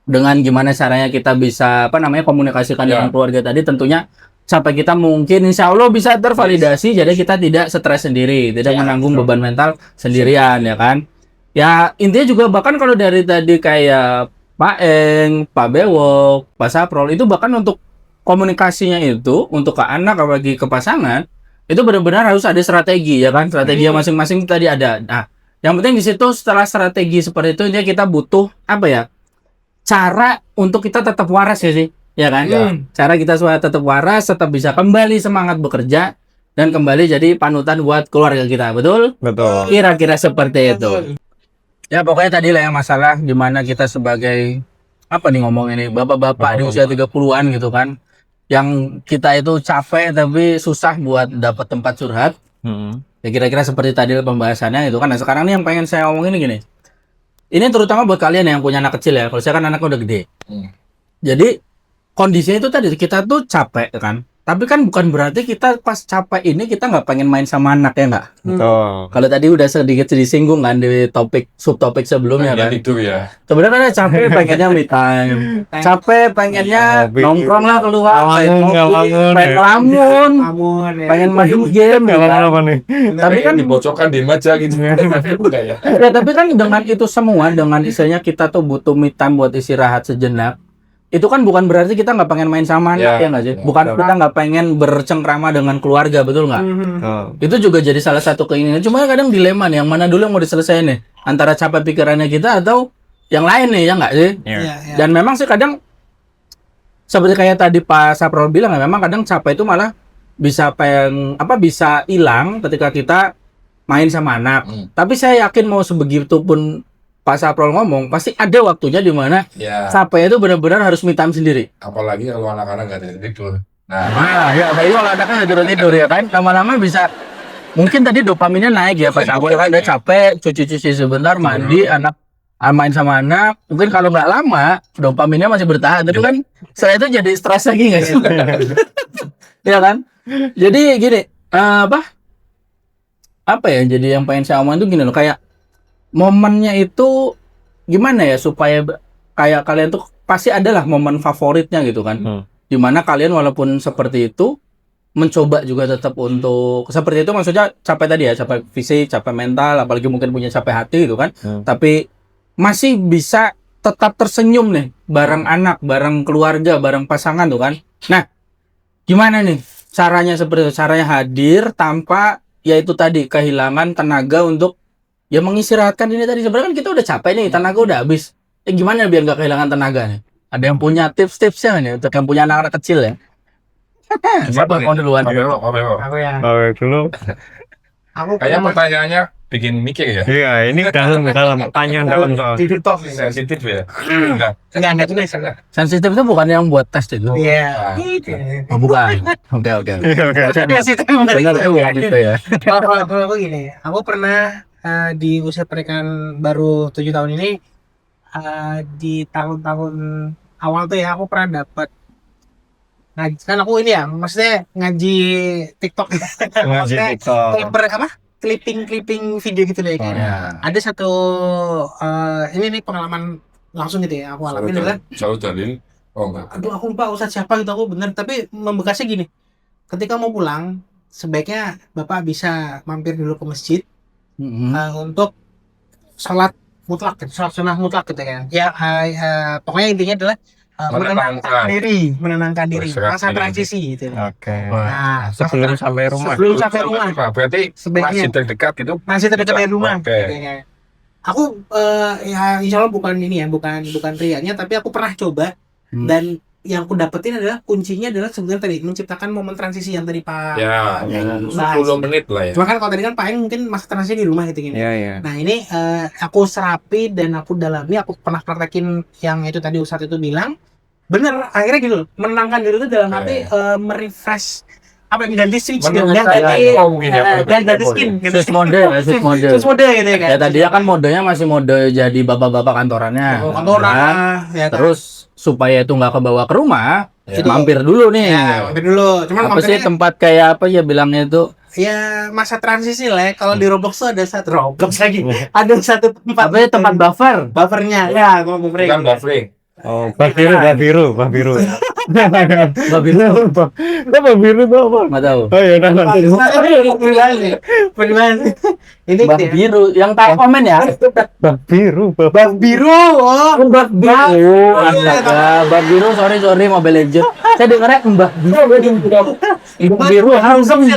Dengan gimana caranya kita bisa komunikasikan dengan keluarga tadi, tentunya capek kita mungkin insya Allah bisa tervalidasi. Jadi kita tidak stres sendiri, tidak menanggung beban mental sendirian ya kan. Ya intinya juga bahkan kalau dari tadi kayak Pak Eng, Pak Bewok, Pak Saprol itu bahkan untuk komunikasinya itu untuk ke anak apalagi ke pasangan itu benar-benar harus ada strategi ya kan, strategi yang masing-masing tadi ada. Nah, yang penting di situ setelah strategi seperti itu intinya kita butuh apa ya? Cara untuk kita tetap waras ya sih, ya kan? Cara kita supaya tetap waras, tetap bisa kembali semangat bekerja dan kembali jadi panutan buat keluarga kita, betul? betul. Kira-kira seperti itu. Ya pokoknya tadi lah yang masalah gimana kita sebagai apa nih ngomong ini bapak-bapak di usia 30-an gitu kan. Yang kita itu capek tapi susah buat dapat tempat curhat. Ya kira-kira seperti tadi pembahasannya itu kan. Nah, sekarang nih yang pengen saya omongin gini. Ini terutama buat kalian yang punya anak kecil ya. Kalau saya kan anaknya udah gede. Jadi kondisinya itu tadi kita tuh capek kan. Tapi kan bukan berarti kita pas capek ini kita nggak pengen main sama anak ya nggak? Betul. Kalau tadi udah sedikit disinggung kan di subtopik sebelumnya kan. Itu ya. Sebenarnya capek pengennya me time. Capek pengennya Hobi. nongkrong lah keluar, Ngelamun, pengen ngelamun, Namun ya. pengen main game. Nggak apa-apa nih. Tapi kan dibocokkan diem aja gitu. Enggak ya. ya tapi kan dengan itu semua, dengan istilahnya kita tuh butuh me time buat istirahat sejenak. Itu kan bukan berarti kita nggak pengen main sama anak ya nggak sih? Bukan kita nggak pengen bercengkrama dengan keluarga, betul nggak? Itu juga jadi salah satu keinginan. Cuma kadang dilema nih, yang mana dulu yang mau diselesaikan nih? Antara capek pikirannya kita atau yang lain nih, ya nggak sih? Iya. Dan memang sih kadang seperti kayak tadi Pak Saprol bilang ya, memang kadang capek itu malah bisa bisa hilang ketika kita main sama anak. Tapi saya yakin mau sebegitu pun Pak Saprol ngomong, pasti ada waktunya di mana Ya. capek itu benar-benar harus me time sendiri. Apalagi kalau anak-anak nggak tidur. Nah, Ya, apalagi kalau anaknya nggak tidur ya kan, lama-lama bisa mungkin tadi dopaminnya naik ya Pak Saprol kan, udah capek, cuci-cuci sebentar, mandi, anak main sama anak, mungkin kalau nggak lama dopaminnya masih bertahan, tapi kan setelah itu jadi stres lagi nggak sih? Ya kan? Jadi gini, apa ya? Jadi yang pengen saya omongin tuh gini loh, kayak momennya itu gimana ya supaya kayak kalian tuh pasti adalah momen favoritnya gitu kan. Dimana kalian walaupun seperti itu mencoba juga tetap untuk seperti itu, maksudnya capek tadi ya, capek fisik, capek mental, apalagi mungkin punya capek hati gitu kan. Tapi masih bisa tetap tersenyum nih bareng anak, bareng keluarga, bareng pasangan tuh kan. Nah, gimana nih caranya seperti itu? Caranya hadir tanpa yaitu tadi kehilangan tenaga untuk ya mengistirahatkan ini tadi. Sebenarnya kan kita udah capek nih, tenaga udah habis. Gimana biar nggak kehilangan tenaga nih? Ada yang punya tips-tipsnya nih untuk yang punya anak-anak kecil ya? Siapa mau duluan? Aku ya. Dulu. Aku Kayaknya pernah pertanyaannya bikin mikir ya. Iya, ini udah dalam tanya dalam soal. tidur toh. Sensitif ya. Enggak tulis. Sensitif itu bukan yang buat tes itu. Iya. Oh, bukan. Oke. Sensitif. Benar bukan itu ya. Kalau aku gini, aku pernah di usia pernikahan baru 7 tahun ini, di tahun-tahun awal tuh ya aku pernah dapat ngaji, kan aku ini ya maksudnya ngaji TikTok maksudnya clipping video gitu deh kan. Ada satu ini nih pengalaman langsung gitu ya aku alamin adalah Selalu dalil. Oh enggak. aduh aku lupa ustadz siapa gitu aku bener, tapi membekasnya gini, ketika mau pulang sebaiknya bapak bisa mampir dulu ke masjid untuk sholat mutlak, sholat sunnah mutlak gitu kan ya. Pokoknya intinya adalah menenangkan diri masa transisi gitu. Nah, Sebelum sampai rumah. Berarti Sebaiknya. masih terdekat itu. masih terdekat dari rumah. Oke. Kayaknya. Aku ya insya Allah bukan ini ya, bukan riaknya, tapi aku pernah coba dan yang aku dapetin adalah kuncinya adalah sebenarnya tadi menciptakan momen transisi yang tadi Pak. Ya, 10 menit lah ya. Cuma kan kalau tadi kan Pak Eng mungkin masa transisi di rumah gitu gini. Iya. Nah ini aku serapi dan aku dalami, aku pernah praktekin yang itu tadi Ustadz itu bilang, bener akhirnya gitu loh, menenangkan diri itu dalam arti merefresh apa yang ganti switch gitu, ganti skin gitu. Switch mode gitu ya kan. ya tadinya kan modenya masih mode jadi bapak-bapak kantorannya. Kantoran ya kan. Terus supaya itu nggak kebawa ke rumah, Itu. mampir dulu nih. Ya, mampir dulu. Cuman Apa sih mampirnya tempat kayak apa ya bilangnya itu? ya masa transisi lah ya. Kalau di Roblox tuh ada satu Roblox lagi. Ada satu tempat Apa ya tempat buffer? buffernya. Ya, kalau buffering. Bukan buffering. Oh, bah biru. Mbak Biru. Bah biru tuh apa? Nggak tahu. Oh iya, nanti. Ini Mbak gitu ya. Biru yang tak komen ya. Bah biru. Bang biru. Oh, Mbak Biru. Astaga, Mbak Biru, sorry Mobile Legends. Saya dengarnya Mbak Biru. Mbak Biru langsung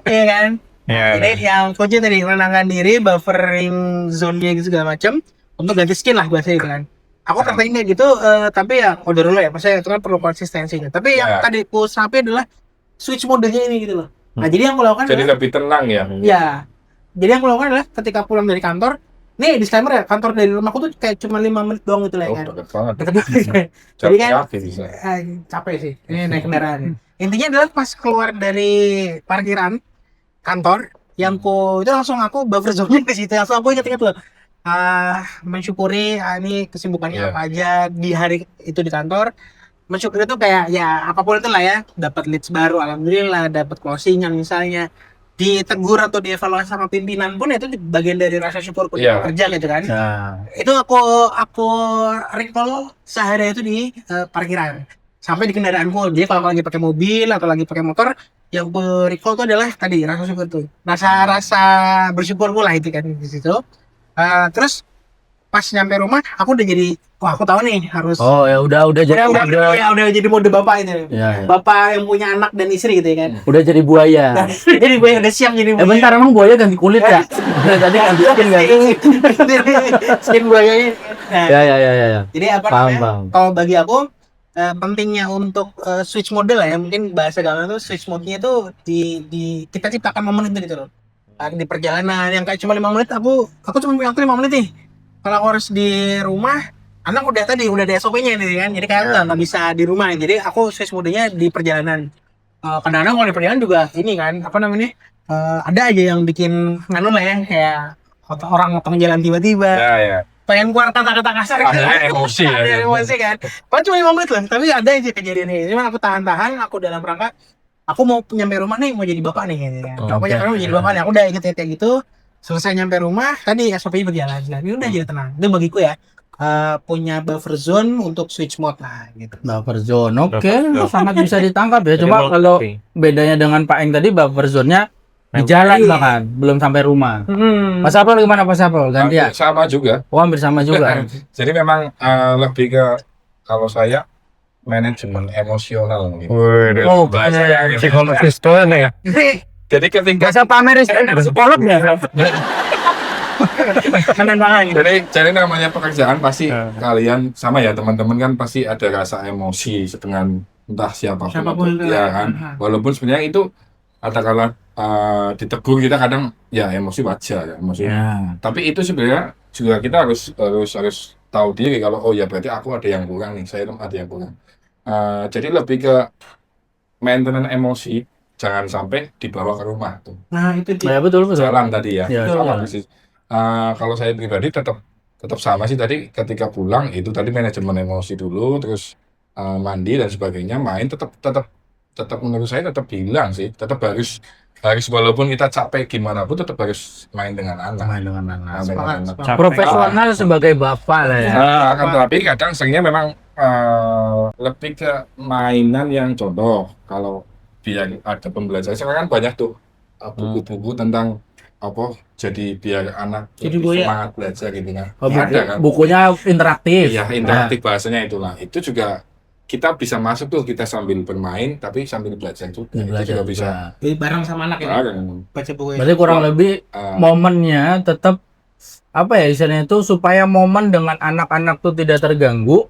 iya kan? Iya. Ini yang kunci tadi menenangkan diri, buffering zone-nya gitu segala macam untuk ganti skin lah biasanya gitu kan. Aku praktekin kayak gitu, tapi ya order dulu ya, maksudnya itu kan perlu konsistensinya. Tapi yang tadi ku sapi adalah switch modenya ini gitu loh. Nah jadi yang aku lakukan Jadi adalah, lebih tenang ya. ya, jadi yang aku lakukan adalah ketika pulang dari kantor, nih disclaimer ya, kantor dari rumahku tuh kayak cuma 5 menit doang gitu lah Oh, kan. deket banget. Jadi kan Capek bisa. capek sih, ini naik kendaraan. Intinya adalah pas keluar dari parkiran kantor, yang itu langsung aku buffer zone di situ, langsung aku ingat-ingat loh. Mensyukuri ini kesibukannya Iya. apa aja di hari itu di kantor. Mensyukuri itu kayak ya apapun itu lah ya, dapat leads baru alhamdulillah, dapat closingan misalnya, ditegur atau dievaluasi sama pimpinan pun itu bagian dari rasa syukurku di Iya. kerja gitu kan. Nah, Itu aku recall sehari itu di parkiran sampai di kendaraanku. Jadi kalau lagi pakai mobil atau lagi pakai motor, yang aku recall itu adalah tadi rasa syukur tuh, rasa bersyukurku lah itu kan di situ. Terus pas nyampe rumah aku udah jadi wah aku tahu nih harus oh ya udah jadi udah jadi mode bapak itu. Ya. Bapak yang punya anak dan istri gitu ya kan. Udah jadi buaya. Jadi gue udah siap jadi buaya. Bentar emang buaya ganti kulit ya? Tadi ganti skin nggak? Skin buayanya. Nah, Ya. jadi apa Paham, namanya? paham. Kalau bagi aku pentingnya untuk switch mode lah ya, mungkin bahasa gampang itu switch mode-nya itu di kita ciptakan momen itu gitu loh. Di perjalanan yang kayak cuma 5 menit, aku cuma punya waktu 5 menit nih. Kalau aku harus di rumah, anak udah ada SOP-nya nih kan. Jadi kayak nggak bisa di rumah. Jadi aku switch mode-nya di perjalanan. Kadang-kadang kalau di perjalanan juga ini kan apa namanya? Ada aja yang bikin nganu lah ya, kayak orang motong jalan tiba-tiba. Ya. Pengen keluar kata-kata kasar kan. Ada emosi ya. Ada emosi kan. Padahal cuma 5 menit loh, tapi ada aja kejadian ini. Cuma aku tahan-tahan, aku dalam rangka aku mau nyampe rumah nih, mau jadi bapak nih gitu kan. Aku nyampe rumah mau jadi bapak nih. Aku udah inget kayak gitu. Selesai nyampe rumah, tadi SOP berjalan. Jadi udah jadi tenang. Itu bagiku ya. Punya buffer zone untuk switch mode lah gitu. Buffer zone, oke, Buffer zone. sangat bisa ditangkap ya. Jadi Cuma mau kalau kopi. bedanya dengan Pak Eng tadi buffer zone-nya di jalan bahkan belum sampai rumah. Mas Apel gimana Mas Apel? Ganti ya? Sama juga. Oh, hampir sama juga. Jadi memang lebih ke kalau saya manajemen emosional gitu. Oh, Bahasa Psikologis doang ya. Jadi ketika Gak usah pamer psikolog ya. Kanan tangan. jadi namanya pekerjaan pasti kalian sama ya teman-teman kan pasti ada rasa emosi dengan entah siapapun itu. ya kan. Walaupun sebenarnya itu katakanlah ditegur kita kadang ya emosi wajar ya emosi. Ya. Tapi itu sebenarnya juga kita harus tahu diri kalau oh ya berarti aku ada yang kurang nih, saya ada yang kurang. Jadi lebih ke maintenance emosi, jangan sampai dibawa ke rumah tuh. Nah, itu dia. Ya betul. Jalan tadi ya. Ya, Sama jalan. persis. Kalau saya pribadi tetap tetap sama sih tadi ketika pulang itu tadi manajemen emosi dulu, terus mandi dan sebagainya, main tetap tetap tetap menurut saya tetap bilang sih, tetap harus harus walaupun kita capek gimana pun tetap harus main dengan anak. Main dengan anak. Main dengan anak. Capek. Profesional sebagai bapak lah ya. Akan tetapi kadang seringnya memang lebih ke mainan yang contoh kalau biar ada pembelajaran sekarang kan banyak tuh buku-buku tentang apa jadi biar anak Jadi lebih buaya. semangat belajar gitu kan. Oh, Ada kan? bukunya interaktif. Iya, interaktif bahasanya itulah. Itu juga kita bisa masuk tuh kita sambil bermain tapi sambil belajar juga. Itu Belajar juga bisa. juga. Jadi bareng sama anak ya, Bareng. baca buku ya. Berarti kurang lebih Ah, momennya tetap apa ya istilahnya itu supaya momen dengan anak-anak tuh tidak terganggu,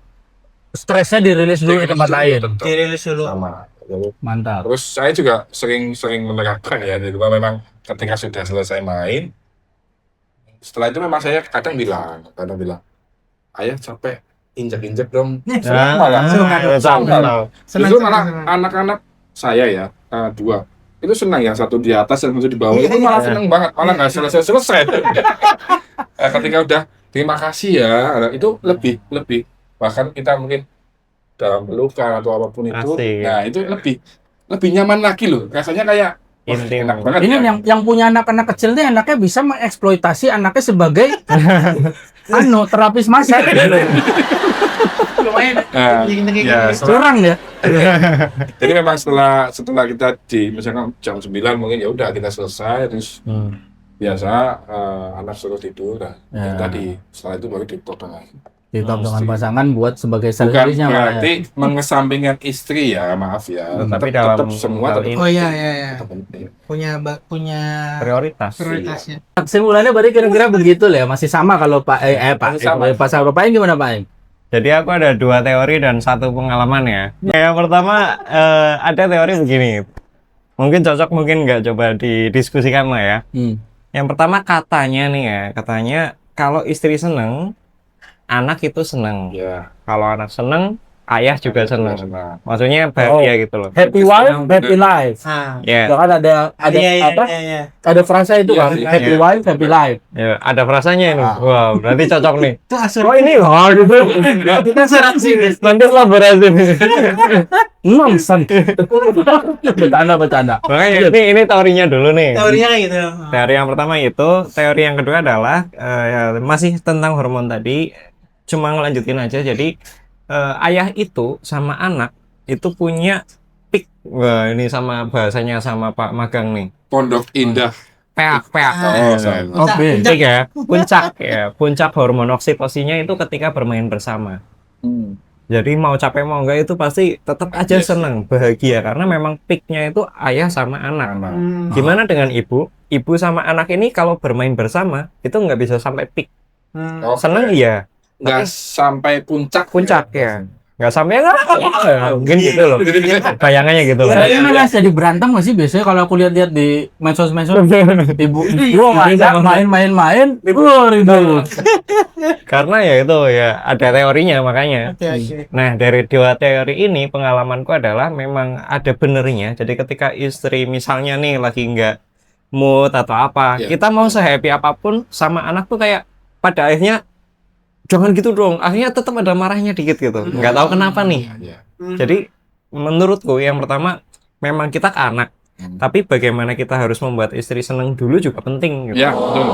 stresnya dirilis dulu di tempat lain. tetap Dirilis dulu. sama. Mantap. Terus saya juga sering menerapkan ya, di rumah memang ketika sudah selesai main, setelah itu memang saya kadang bilang, ayah capek, injek-injek dong. Nah, Malah, Senang, justru senang, malah senang. anak-anak saya ya, dua, itu senang yang satu di atas yang satu di bawah, itu malah senang banget, malah nggak selesai-selesai. Ketika udah terima kasih ya, itu lebih bahkan kita mungkin dalam pelukan atau apapun itu, Asik. nah itu lebih nyaman lagi loh, rasanya kayak wah, Intim. enak banget. Ini ya. yang punya anak-anak kecil nih anaknya bisa mengeksploitasi anaknya sebagai terapis masa. Lumayan. Nah, Injek-injek ya, gitu. Curang ya. jadi memang setelah kita misalkan jam 9 mungkin ya udah kita selesai terus biasa anak suruh tidur nah, Ya. yang tadi setelah itu baru dipotong lagi. Ditop dengan pasangan buat sebagai Bukan servicenya berarti mengesampingkan istri ya, maaf ya. Tapi Tetap dalam semua hal tetap ini Oh iya iya iya. penting. Punya prioritas. prioritasnya. Kesimpulannya berarti kira-kira begitu lah ya, masih sama kalau Pak Masih sama. Pak Bapak Aing gimana Pak Aing? Jadi aku ada 2 teori dan 1 pengalaman ya. Yang pertama ada teori begini. Mungkin cocok, mungkin nggak, coba didiskusikan lah ya. Yang pertama katanya nih ya, katanya kalau istri seneng, anak itu seneng. Ya. Kalau anak seneng, ayah juga seneng. Senang. Maksudnya bahagia gitu loh. Happy wife, happy life. Ah. Ya, Kan ada Iya iya apa? iya iya. Ada frasa itu Iya kan, sih. happy Iya. wife, happy life. ya, ada frasanya ini. Ah. Wow, berarti cocok nih. Itu asuransi. Oh ini gitu. Itu asuransi. Nanti lah berarti. Nonsen. Bercanda. Makanya ini teorinya dulu nih. Teorinya kayak gitu. Teori yang pertama itu, teori yang kedua adalah ya, masih tentang hormon tadi, cuma ngelanjutin aja. Jadi ayah itu sama anak itu punya peak. Wah, ini sama bahasanya sama Pak Magang nih. Pondok Indah. Peak. Oh, saya. Oke. Peak ya, puncak ya. Puncak hormon oksitosinya itu ketika bermain bersama. Jadi mau capek mau enggak itu pasti tetap aja Yes. seneng, bahagia karena memang peaknya itu ayah sama anak. Hmm. Gimana dengan ibu? Ibu sama anak ini kalau bermain bersama itu nggak bisa sampai peak. Hmm. Oke. Seneng iya, Nggak sampai puncak. puncak ya. Nggak sampai nggak, mungkin gitu loh. Bayangannya gitu loh. Tapi malah jadi berantem nggak sih biasanya kalau aku lihat-lihat di medsos-medsos ibu ngajak main-main ribut. Karena ya itu ya ada teorinya makanya. Oke oke. Nah, dari 2 teori ini pengalamanku adalah memang ada benernya. Jadi ketika istri misalnya nih lagi nggak mood atau apa, Iya. kita mau se-happy apapun sama anak tuh kayak pada akhirnya jangan gitu dong. Akhirnya tetap ada marahnya dikit gitu. Nggak tahu kenapa nih. Ya. Jadi menurutku yang pertama memang kita ke anak. Tapi bagaimana kita harus membuat istri seneng dulu juga penting gitu. Ya, betul.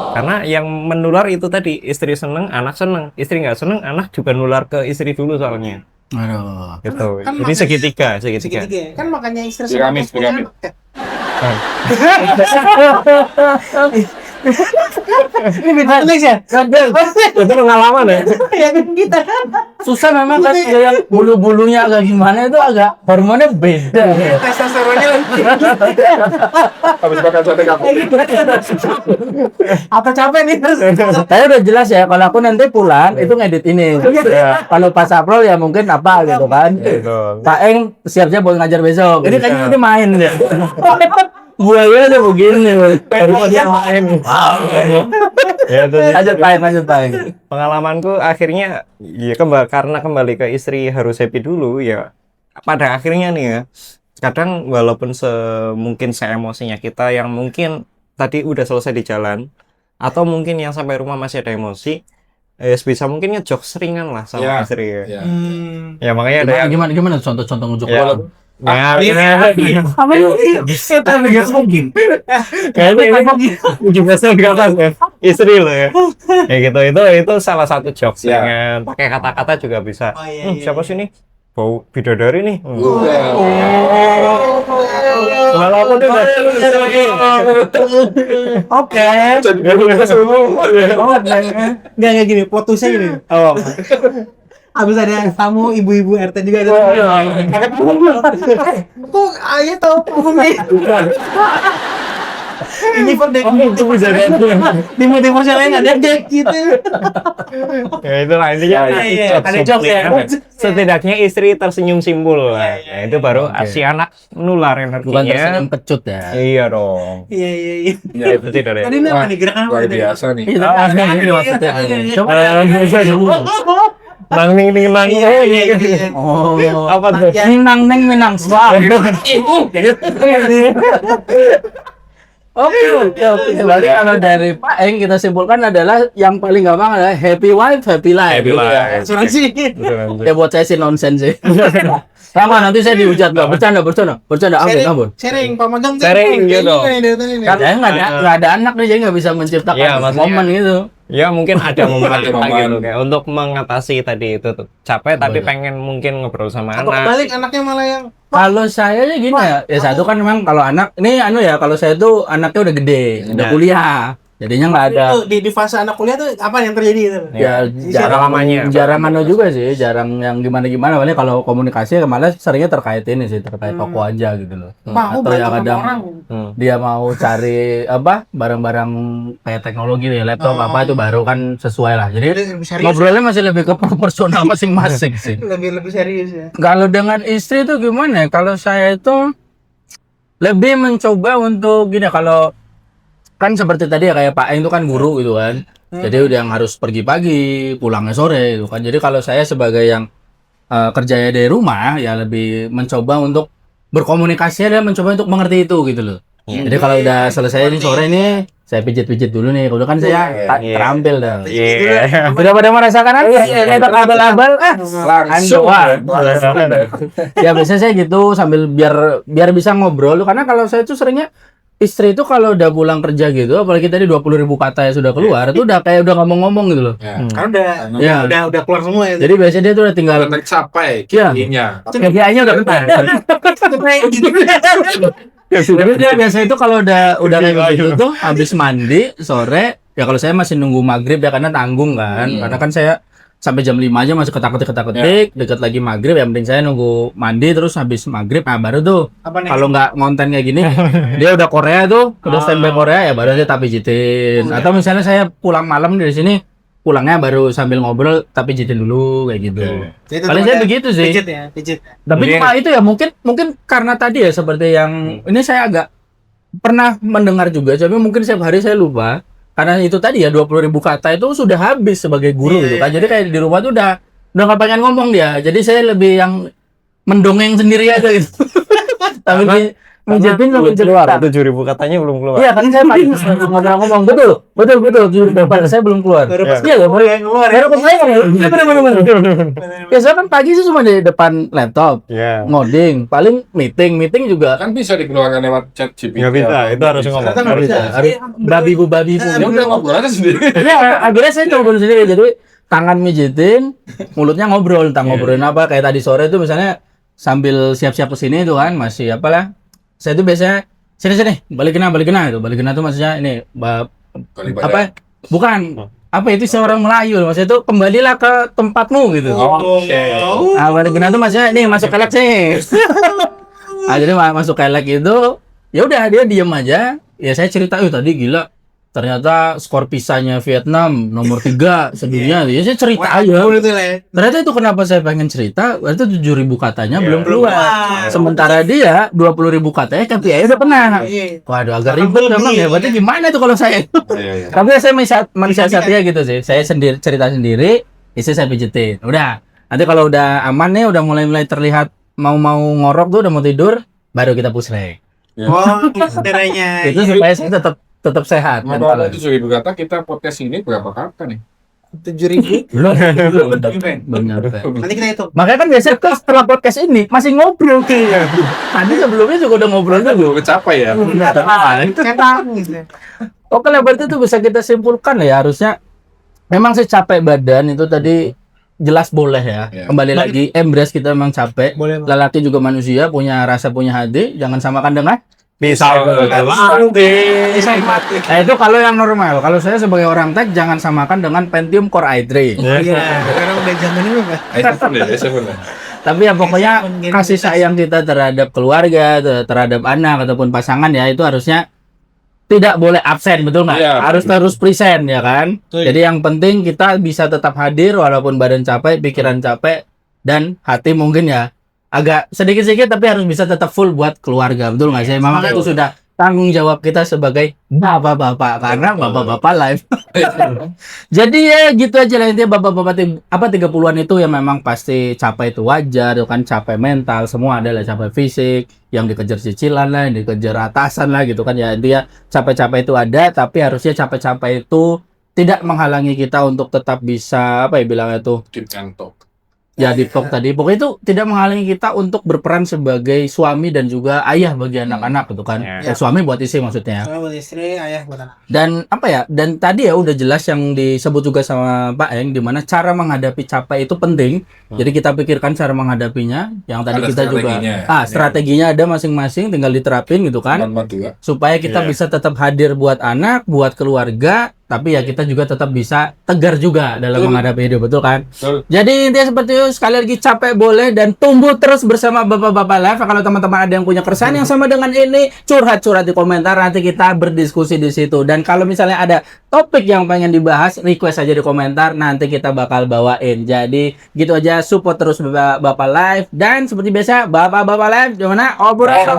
Karena yang menular itu tadi, istri seneng, anak seneng. Istri nggak seneng, anak juga nular ke istri dulu soalnya. Aduh. Gitu. Kan Jadi makanya- segitiga. Segitiga. Kan makanya istri Piramid, punya piramid. anak. Ini beda Alex ya? Itu pengalaman ya. Ya kan kita. Susah memang kan yang bulu-bulunya agak gimana itu agak hormonnya beda. Testosteronnya lebih. Habis makan sate kapuk. Apa capek nih? Saya udah jelas ya kalau aku nanti pulang itu ngedit ini. Ya, kalau pas upload ya mungkin apa gitu kan. Gitu. Pak Eng siap-siap buat ngajar besok. Ini kayaknya nanti main ya. Buaya tuh begini. Dia main. Ya, itu sih. Lanjut Pak Eng. Pengalamanku akhirnya ya karena kembali ke istri harus happy dulu ya. Pada akhirnya nih ya, kadang walaupun mungkin seemosinya kita yang mungkin tadi udah selesai di jalan, atau mungkin yang sampai rumah masih ada emosi, bisa mungkin ngejok seringan lah sama Ya. istri ya. Ya. Ya makanya ada yang Gimana contoh-contoh ngejok ya, bola? kayaknya juga ya. Istri loh ya. Ya gitu itu salah satu jokes Ya. dengan pakai kata-kata juga bisa. Oh, iya, iya, Siapa iya. sih nih? Bau bidadari nih. Walaupun dia Oke. Enggak gini, potusnya gini. Oh, Habis ada tamu ibu-ibu RT juga ada. Kok ayah tahu pahumnya? Ini kok itu bisa di motivasi lain ada kayak gitu. ya itulah intinya Iya, ada jokes ya. setidaknya istri tersenyum simbol lah. Ya, itu baru si anak nular Bukan tersenyum energinya. kecut ya. Iya dong. Iya. Ya itu tidak ada. Tadi ini apa nih gerakan apa Luar tadi? biasa nih. Ini maksudnya. Coba. Nang ning ning nang. Oh. Apa tuh? Minang neng minang swab. Oke. Berarti kalau dari Pak Eng kita simpulkan adalah yang paling gampang adalah happy wife, happy life. Happy life. Asuransi. Ya buat saya sih nonsense sih. Sama nanti saya dihujat nggak? Bercanda. Ampun. Sharing, Pak Magang. Sharing, Kayak gitu. gini dari tadi nih. Kan saya nggak ada anak nih, jadi nggak bisa menciptakan Iya, maksudnya- momen gitu. Ya mungkin ada momen Ada kita momen. gitu kayak untuk mengatasi tadi itu tuh capek tapi Betul. pengen mungkin ngobrol sama Atau anak. kebalik anaknya malah yang Kalau saya sih gini ya satu kan memang kalau anak ini kalau saya tuh anaknya udah gede, udah Ya. kuliah, jadinya nggak ada. itu di fase anak kuliah tuh apa yang terjadi itu? Ya, jarang lamanya. jarang juga sih, jarang yang gimana paling kalau komunikasi malah seringnya terkait ini sih, terkait toko aja gitu loh. Mau Atau ya berantem sama kadang orang. dia mau cari barang-barang kayak teknologi ya, laptop apa itu baru kan sesuai lah. Jadi Lebih serius. ngobrolnya masih lebih ke proporsional masing-masing sih. Lebih serius ya. Kalau dengan istri itu gimana ya? Kalau saya itu lebih mencoba untuk gini, kalau kan seperti tadi ya kayak Pak Eng itu kan guru gitu kan. Jadi udah yang harus pergi pagi, pulangnya sore gitu kan. Jadi kalau saya sebagai yang kerjanya dari rumah ya lebih mencoba untuk berkomunikasi dan mencoba untuk mengerti itu gitu loh. Jadi kalau udah selesai ini sore ini saya pijit-pijit dulu nih. Udah kan saya terampil dah. Iya. Udah pada merasakan kita abal-abal Langsung. Ya biasanya saya gitu sambil biar bisa ngobrol karena kalau saya tuh seringnya istri itu kalau udah pulang kerja gitu apalagi tadi 20.000 kata yang sudah keluar itu udah kayak udah ngomong-ngomong gitu loh. Ya. Karena Ya. udah keluar semua ya. Jadi biasanya dia tuh udah tinggal Udah tercapai Iya. KPI-nya. KPI-nya udah ketar. Jadi dia biasa itu kalau udah kayak begitu tuh habis mandi sore ya kalau saya masih nunggu maghrib ya karena tanggung kan karena kan saya sampai jam 5 aja masih ketak-ketik deket lagi maghrib ya mending saya nunggu mandi terus habis maghrib baru tuh Apa nih? kalau nggak ngonten kayak gini dia udah Korea tuh udah standby Korea ya baru dia tak pijitin atau misalnya saya pulang malam dari sini pulangnya baru sambil ngobrol tapi pijitin dulu kayak gitu. Jadi Paling saya begitu sih. Pijit ya, pijit. Tapi cuma itu ya mungkin karena tadi ya seperti yang ini saya agak pernah mendengar juga, tapi mungkin setiap hari saya lupa. Karena itu tadi ya 20.000 kata itu sudah habis sebagai guru gitu kan. Jadi kayak di rumah tuh udah nggak pengen ngomong dia. Jadi saya lebih yang mendongeng sendiri aja gitu. Tapi mijitin belum sampai keluar. cerita. 7.000 katanya belum keluar. Iya kan saya masih ngomong betul. Saya belum keluar. Baru pas Iya, baru yang keluar ya. baru pas saya bener. Ya saya kan pagi sih cuma di depan laptop. Iya. Ngoding, paling meeting juga Kan bisa dikeluarkan lewat chat GPT. Nggak bisa, itu harus ngomong. Ternyata nggak bisa. harus babi bu. Ya udah ngobrol aja sendiri. Ya, akhirnya saya coba sendiri jadi tangan mijitin, mulutnya ngobrol, ngobrolin apa kayak tadi sore itu misalnya sambil siap-siap kesini itu kan masih apalah. Saya tuh biasanya sini balikin itu maksudnya ini Kali apa bukan apa itu seorang Melayu maksudnya itu kembalilah ke tempatmu gitu. Balikin itu maksudnya nih masuk kelek sih. Jadi masuk kelek itu ya udah dia diem aja ya saya cerita tadi gila ternyata skor pisahnya Vietnam nomor 3 sedunia ya saya cerita aja Itu lah ya. ternyata itu kenapa saya pengen cerita berarti 7.000 katanya belum keluar keluar. sementara dia 20.000 katanya KPI udah pernah Iya. waduh agak ribet memang ya berarti gimana itu kalau saya Iya. tapi saya mensiasatinya gitu sih saya cerita sendiri istri saya pijetin udah nanti kalau udah aman nih udah mulai terlihat mau ngorok tuh udah mau tidur baru kita pusreng Oh, caranya. itu supaya saya tetap tetap sehat. Kalau mentalnya. itu juga berkata kita podcast ini berapa kakak nih? 7.000. Belum nyampe. Nanti kita hitung. Makanya kan biasanya tuh setelah podcast ini masih ngobrol kayaknya. Tadi sebelumnya juga udah ngobrol dulu. Belum kecapai ya. Cetak gitu. Oke lah, berarti itu bisa kita simpulkan ya, harusnya memang sih capek badan itu tadi jelas boleh ya. Ya. Kembali lagi embrace kita memang capek. Boleh. Lelaki juga manusia, punya rasa, punya hati, jangan samakan dengan Pisau Nah itu kalau yang normal. Kalau saya sebagai orang tech jangan samakan dengan Pentium Core i3. Iya, sekarang udah zaman ini Pak. iPhone ya. Tapi ya pokoknya kasih sayang kita terhadap keluarga, terhadap anak ataupun pasangan ya itu harusnya tidak boleh absen, betul nggak? Iya, Harus terus present ya kan? Betul. Jadi yang penting kita bisa tetap hadir walaupun badan capek, pikiran capek, dan hati mungkin ya agak sedikit-sedikit tapi harus bisa tetap full buat keluarga, betul nggak sih? Memang itu sudah tanggung jawab kita sebagai bapak-bapak karena bapak-bapak live. Jadi ya gitu aja lah intinya, bapak-bapak 30-an itu ya memang pasti capek, itu wajar, itu kan capek mental, semua adalah capek fisik, yang dikejar cicilan lah, yang dikejar atasan lah gitu kan ya, intinya capek-capek itu ada, tapi harusnya capek-capek itu tidak menghalangi kita untuk tetap bisa apa ya bilangnya tuh Deep and talk. ya di talk tadi, pokoknya itu tidak menghalangi kita untuk berperan sebagai suami dan juga ayah bagi anak-anak gitu kan. Ya. Suami buat istri maksudnya. Soalnya buat istri, ayah buat anak. Dan apa ya? Dan tadi ya udah jelas yang disebut juga sama Pak Eng, di mana cara menghadapi capek itu penting. Jadi kita pikirkan cara menghadapinya. Yang tadi Ada kita juga strateginya. strateginya ada masing-masing, tinggal diterapin gitu kan. Nomor 2. Supaya kita bisa tetap hadir buat anak, buat keluarga, tapi ya kita juga tetap bisa tegar juga dalam Betul. menghadapi hidup, betul kan? Betul. Jadi intinya seperti itu, sekali lagi capek boleh dan tumbuh terus bersama Bapak-Bapak Live. Kalau teman-teman ada yang punya keresahan yang sama dengan ini, curhat-curhat di komentar, nanti kita berdiskusi di situ. Dan kalau misalnya ada topik yang pengen dibahas, request aja di komentar, nanti kita bakal bawain. Jadi gitu aja, support terus Bapak Live, dan seperti biasa Bapak-Bapak Live di mana obrolan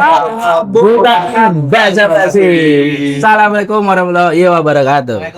bukan basa-basi. Assalamualaikum warahmatullahi wabarakatuh.